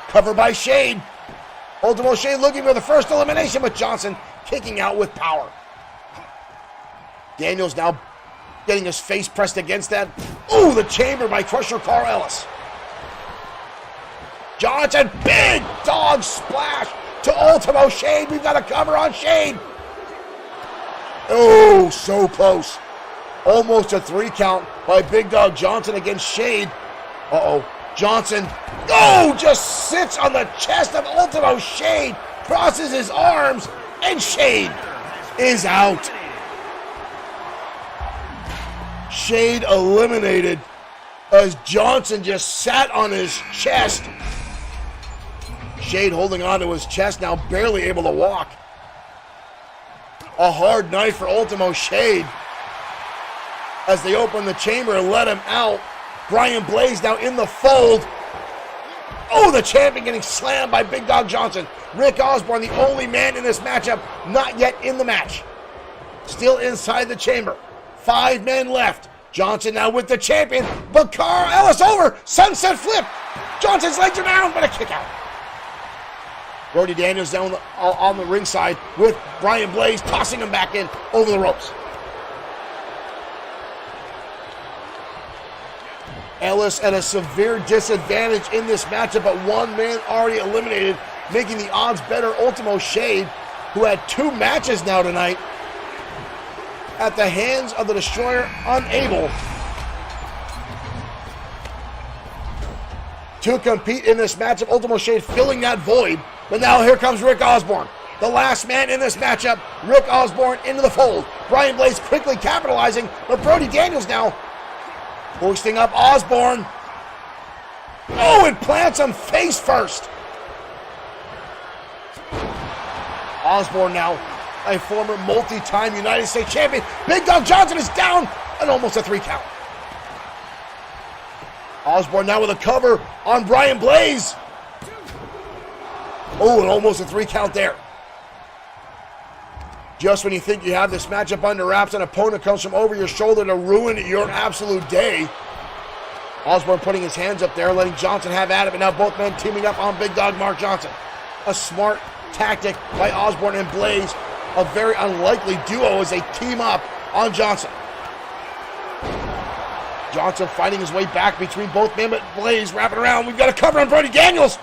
Covered by Shade. Ultimo Shade looking for the first elimination, but Johnson kicking out with power. Daniels now getting his face pressed against that. Ooh, the chamber by Crusher Carl Ellis. Johnson, Big Dog splash to Ultimo Shade. We've got a cover on Shade. Oh, so close. Almost a 3 count by Big Dog Johnson against Shade. Uh-oh. Johnson, just sits on the chest of Ultimo Shade, crosses his arms, and Shade is out. Shade eliminated as Johnson just sat on his chest. Shade holding onto his chest now, barely able to walk. A hard night for Ultimo Shade as they open the chamber and let him out. Brian Blaze now in the fold. Oh, the champion getting slammed by Big Dog Johnson. Rick Osborne, the only man in this matchup not yet in the match. Still inside the chamber. 5 men left. Johnson now with the champion, but Carl Ellis over. Sunset flip. Johnson's legs are down, but a kick out. Brody Daniels down on the ringside with Brian Blaze tossing him back in over the ropes. Ellis at a severe disadvantage in this matchup, but 1 man already eliminated, making the odds better. Ultimo Shade, who had 2 matches now tonight, at the hands of the Destroyer, unable to compete in this matchup. Ultimo Shade filling that void, but now here comes Rick Osborne, the last man in this matchup. Rick Osborne into the fold. Brian Blaze quickly capitalizing, but Brody Daniels now hoisting up Osborne. Oh, it plants him face first. Osborne now, a former multi-time United States champion. Big Dog Johnson is down and almost a 3 count. Osborne now with a cover on Brian Blaze. Oh, and almost a 3 count there. Just when you think you have this matchup under wraps, an opponent comes from over your shoulder to ruin your absolute day. Osborne putting his hands up there, letting Johnson have at it, but now both men teaming up on Big Dog Mark Johnson. A smart tactic by Osborne and Blaze. A very unlikely duo as they team up on Johnson. Johnson fighting his way back between both men, but Blaze wrapping around. We've got a cover on Brody Daniels.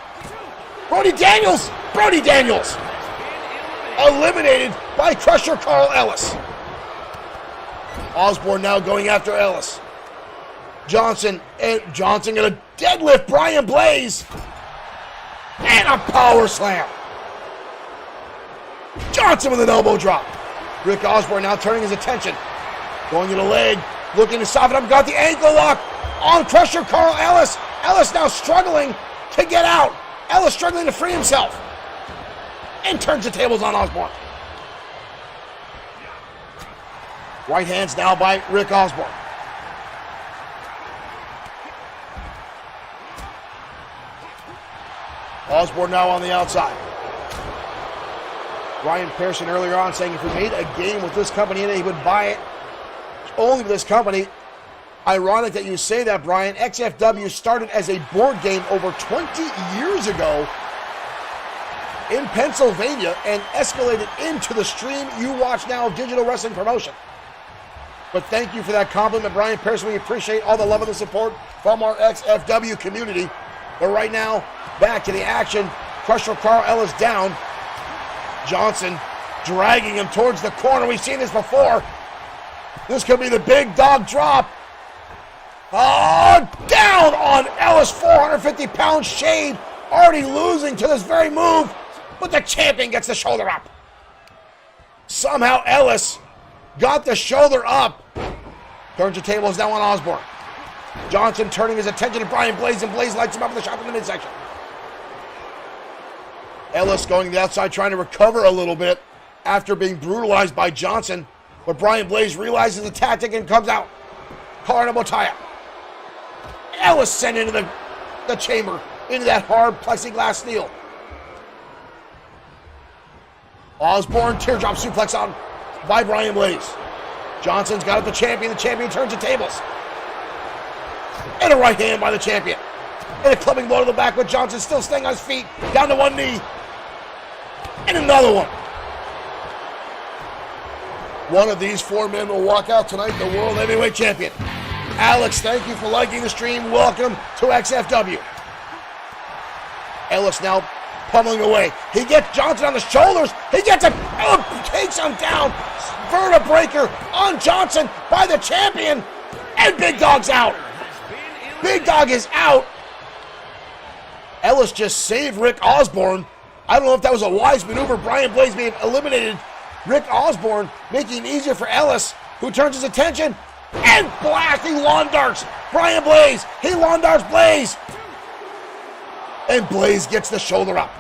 Brody Daniels! Brody Daniels! Eliminated by Crusher Carl Ellis. Osborne now going after Ellis. Johnson gonna deadlift Brian Blaze. And a power slam. Johnson with an elbow drop. Rick Osborne now turning his attention. Going to the leg, looking to soften up. Got the ankle lock on Crusher Carl Ellis. Ellis now struggling to get out. Ellis struggling to free himself. And turns the tables on Osborne. Right hands now by Rick Osborne. Osborne now on the outside. Ryan Pearson earlier on saying if we made a game with this company in it, he would buy it only with this company. Ironic that you say that, Brian. XFW started as a board game over 20 years ago in Pennsylvania and escalated into the stream you watch now of digital wrestling promotion. But thank you for that compliment, Brian Pearson. We appreciate all the love and the support from our XFW community. But right now, back to the action. Crusher Carl Ellis down. Johnson dragging him towards the corner. We've seen this before. This could be the big dog drop. Oh, down on Ellis, 450-pound Shade, already losing to this very move, but the champion gets the shoulder up. Somehow Ellis got the shoulder up. Turns the tables now on Osborne. Johnson turning his attention to Brian Blaze, and Blaze lights him up with a shot from the midsection. Ellis going to the outside, trying to recover a little bit after being brutalized by Johnson, but Brian Blaze realizes the tactic and comes out. Collar and elbow tie-up. Ellis sent into the chamber, into that hard plexiglass steel. Osborne teardrop suplex on by Brian Blaze. Johnson's got up the champion. The champion turns the tables. And a right hand by the champion. And a clubbing blow to the back with Johnson still staying on his feet. Down to one knee. And another one. One of these 4 men will walk out tonight the World Heavyweight Champion. Alex, thank you for liking the stream. Welcome to XFW. Ellis now pummeling away. He gets Johnson on the shoulders. He gets him. Oh, takes him down. Vertebreaker on Johnson by the champion. And Big Dog's out. Big Dog is out. Ellis just saved Rick Osborne. I don't know if that was a wise maneuver. Brian Blaze may have eliminated Rick Osborne, making it easier for Ellis, who turns his attention and blasting lawn darts. Brian Blaze, he lawn darts Blaze. And Blaze gets the shoulder up.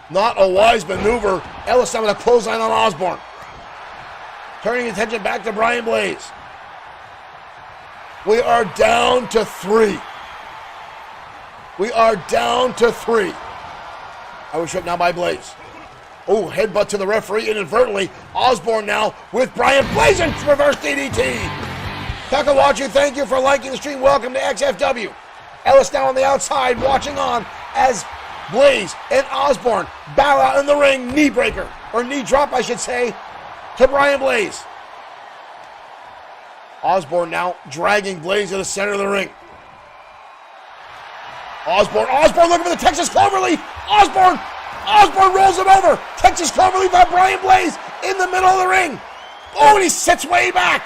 Not a wise maneuver. Ellis now with a clothesline on Osborne. Turning attention back to Brian Blaze. We are down to 3. We are down to 3. I was shut now by Blaze. Oh, headbutt to the referee inadvertently. Osborne now with Brian Blaze and reverse DDT. Takawachi, thank you for liking the stream. Welcome to XFW. Ellis now on the outside watching on as Blaze and Osborne battle out in the ring. Knee breaker, or knee drop I should say, to Brian Blaze. Osborne now dragging Blaze to the center of the ring. Osborne looking for the Texas Cloverleaf. Osborne rolls him over. Texas Cloverleaf by Brian Blaze in the middle of the ring. Oh, and he sits way back.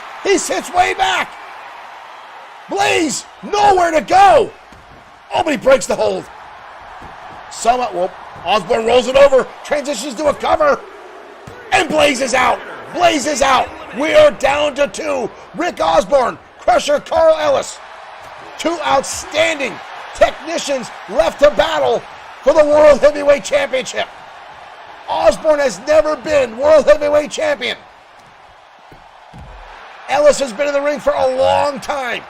Blaze, nowhere to go. Oh, but he breaks the hold. Osborne rolls it over, transitions to a cover, and Blaze is out. We are down to 2. Rick Osborne, Crusher Carl Ellis. 2 outstanding technicians left to battle for the World Heavyweight Championship. Osborne has never been World Heavyweight Champion. Ellis has been in the ring for a long time.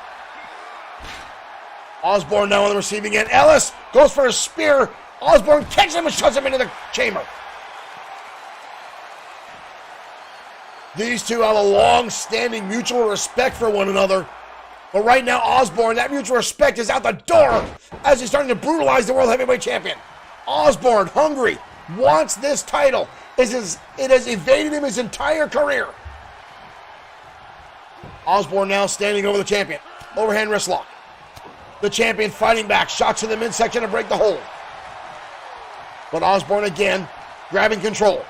Osborne now on the receiving end. Ellis goes for a spear. Osborne catches him and shoves him into the chamber. These two have a long-standing mutual respect for one another. But right now, Osborne, that mutual respect is out the door as he's starting to brutalize the World Heavyweight Champion. Osborne, hungry, wants this title. It has evaded him his entire career. Osborne now standing over the champion. Overhand wrist lock. The champion fighting back. Shots to the midsection to break the hold. But Osborne again grabbing control.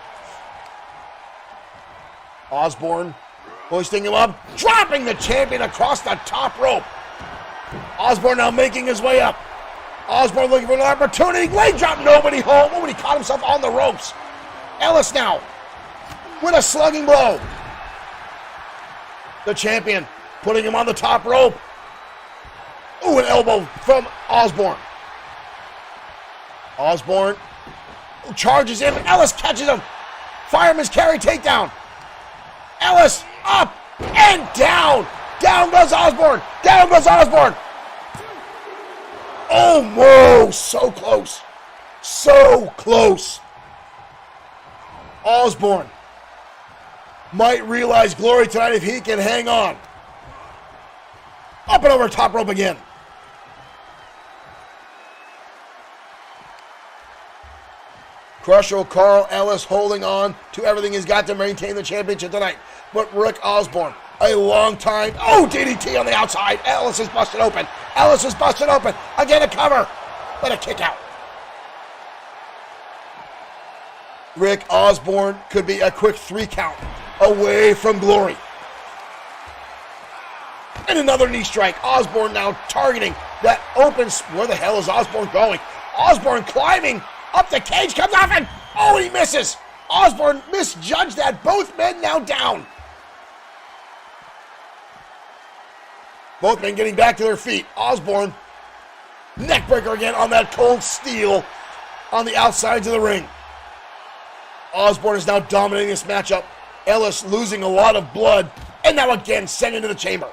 Osborne hoisting him up, dropping the champion across the top rope. Osborne now making his way up. Osborne looking for an opportunity. Leg drop, nobody home. Oh, and he caught himself on the ropes. Ellis now with a slugging blow. The champion putting him on the top rope. Ooh, an elbow from Osborne. Osborne charges him. Ellis catches him. Fireman's carry takedown. Ellis up and down. Down goes Osborne. Down goes Osborne. Oh, whoa, so close. So close. Osborne might realize glory tonight if he can hang on. Up and over top rope again. Crusher Carl Ellis holding on to everything he's got to maintain the championship tonight. But Rick Osborne, a long time. Oh, DDT on the outside. Ellis is busted open. Ellis is busted open. Again, a cover. But a kick out. Rick Osborne could be a quick 3 count away from glory. And another knee strike. Osborne now targeting that open. Where the hell is Osborne going? Osborne climbing up the cage, comes off and oh, he misses. Osborne misjudged that. Both men now down. Both men getting back to their feet. Osborne, neckbreaker again on that cold steel on the outsides of the ring. Osborne is now dominating this matchup. Ellis losing a lot of blood, and now again sent into the chamber.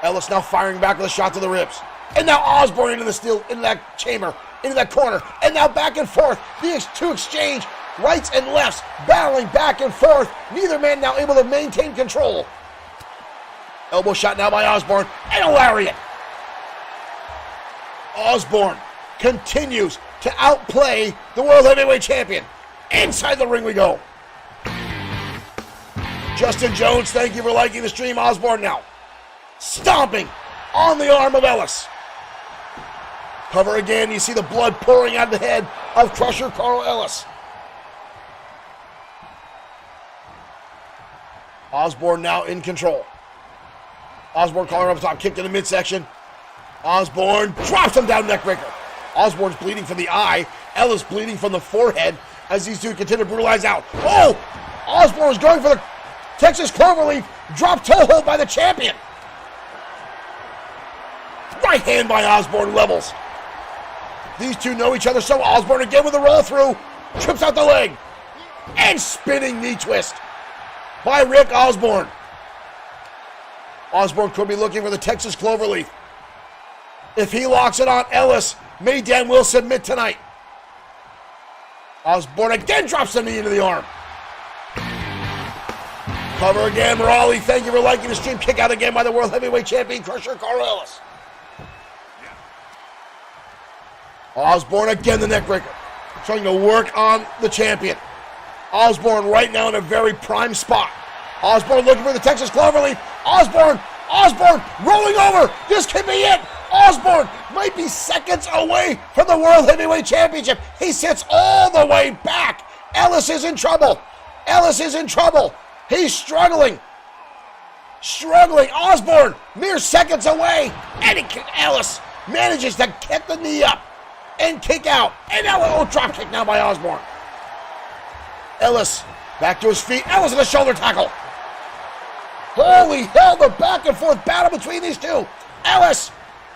Ellis now firing back with a shot to the ribs. And now Osborne into the steel, into that chamber, into that corner, and now back and forth. These two exchange rights and lefts, battling back and forth. Neither man now able to maintain control. Elbow shot now by Osborne, and a lariat. Osborne continues to outplay the World Heavyweight Champion. Inside the ring we go. Justin Jones, thank you for liking the stream. Osborne now stomping on the arm of Ellis. Cover again, you see the blood pouring out of the head of Crusher Carl Ellis. Osborne now in control. Osborne calling up top, kick to the midsection. Osborne drops him down, neckbreaker. Osborne's bleeding from the eye. Ellis bleeding from the forehead as these two continue to brutalize out. Oh! Osborne is going for the Texas Cloverleaf. Drop toe hold by the champion. Right hand by Osborne levels. These two know each other, so Osborne again with a roll through. Trips out the leg. And spinning knee twist by Rick Osborne. Osborne could be looking for the Texas Cloverleaf. If he locks it on Ellis, Maydan will submit tonight. Osborne again drops the knee into the arm. Cover again, Raleigh. Thank you for liking the stream. Kick out again by the World Heavyweight Champion, Crusher Carl Ellis. Osborne again, the neckbreaker. Trying to work on the champion. Osborne right now in a very prime spot. Osborne looking for the Texas Cloverleaf. Osborne rolling over. This could be it. Osborne might be seconds away from the World Heavyweight Championship. He sits all the way back. Ellis is in trouble. Ellis is in trouble. He's struggling. Osborne mere seconds away. And Ellis manages to get the knee up and kick out. And now drop kick now by Osborne. Ellis back to his feet. Ellis with a shoulder tackle. Holy hell, the back and forth battle between these two. Ellis,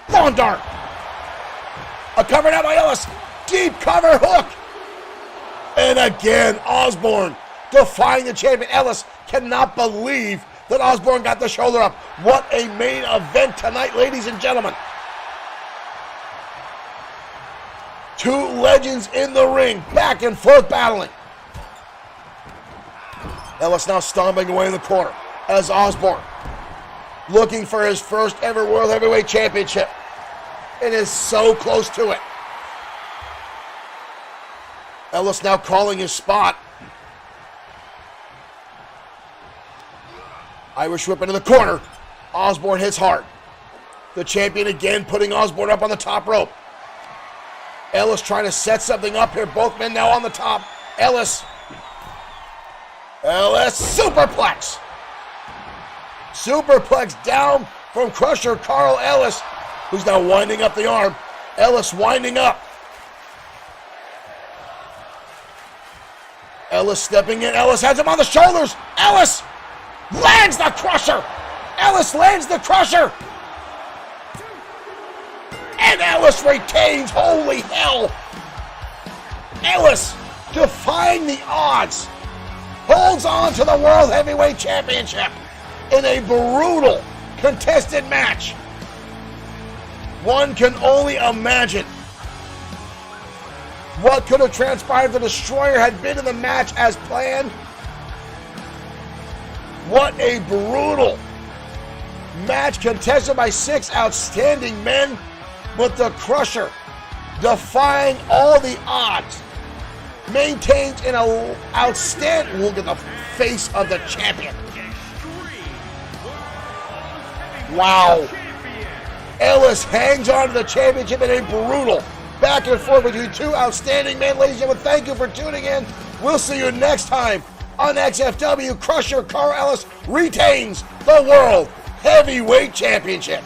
lawn dart. A cover now by Ellis. Deep cover hook. And again, Osborne defying the champion. Ellis cannot believe that Osborne got the shoulder up. What a main event tonight, ladies and gentlemen. Two legends in the ring, back and forth battling. Ellis now stomping away in the corner as Osborne looking for his first ever World Heavyweight Championship. It is so close to it. Ellis now calling his spot. Irish whip into the corner. Osborne hits hard. The champion again putting Osborne up on the top rope. Ellis trying to set something up here. Both men now on the top. Ellis superplex. Superplex down from Crusher Carl Ellis, who's now winding up the arm. Ellis winding up. Ellis stepping in. Ellis has him on the shoulders. Ellis lands the Crusher. Ellis lands the Crusher. And Ellis retains. Holy hell. Ellis, defying the odds, holds on to the World Heavyweight Championship in a brutal contested match. One can only imagine what could have transpired if the Destroyer had been in the match as planned. What a brutal match contested by 6 outstanding men, but the Crusher, defying all the odds, maintains an outstanding look at the face of the champion. Wow. Ellis hangs on to the championship in a brutal back and forth between two outstanding men. Ladies and gentlemen, thank you for tuning in. We'll see you next time on XFW. Crusher Carl Ellis retains the World Heavyweight Championship.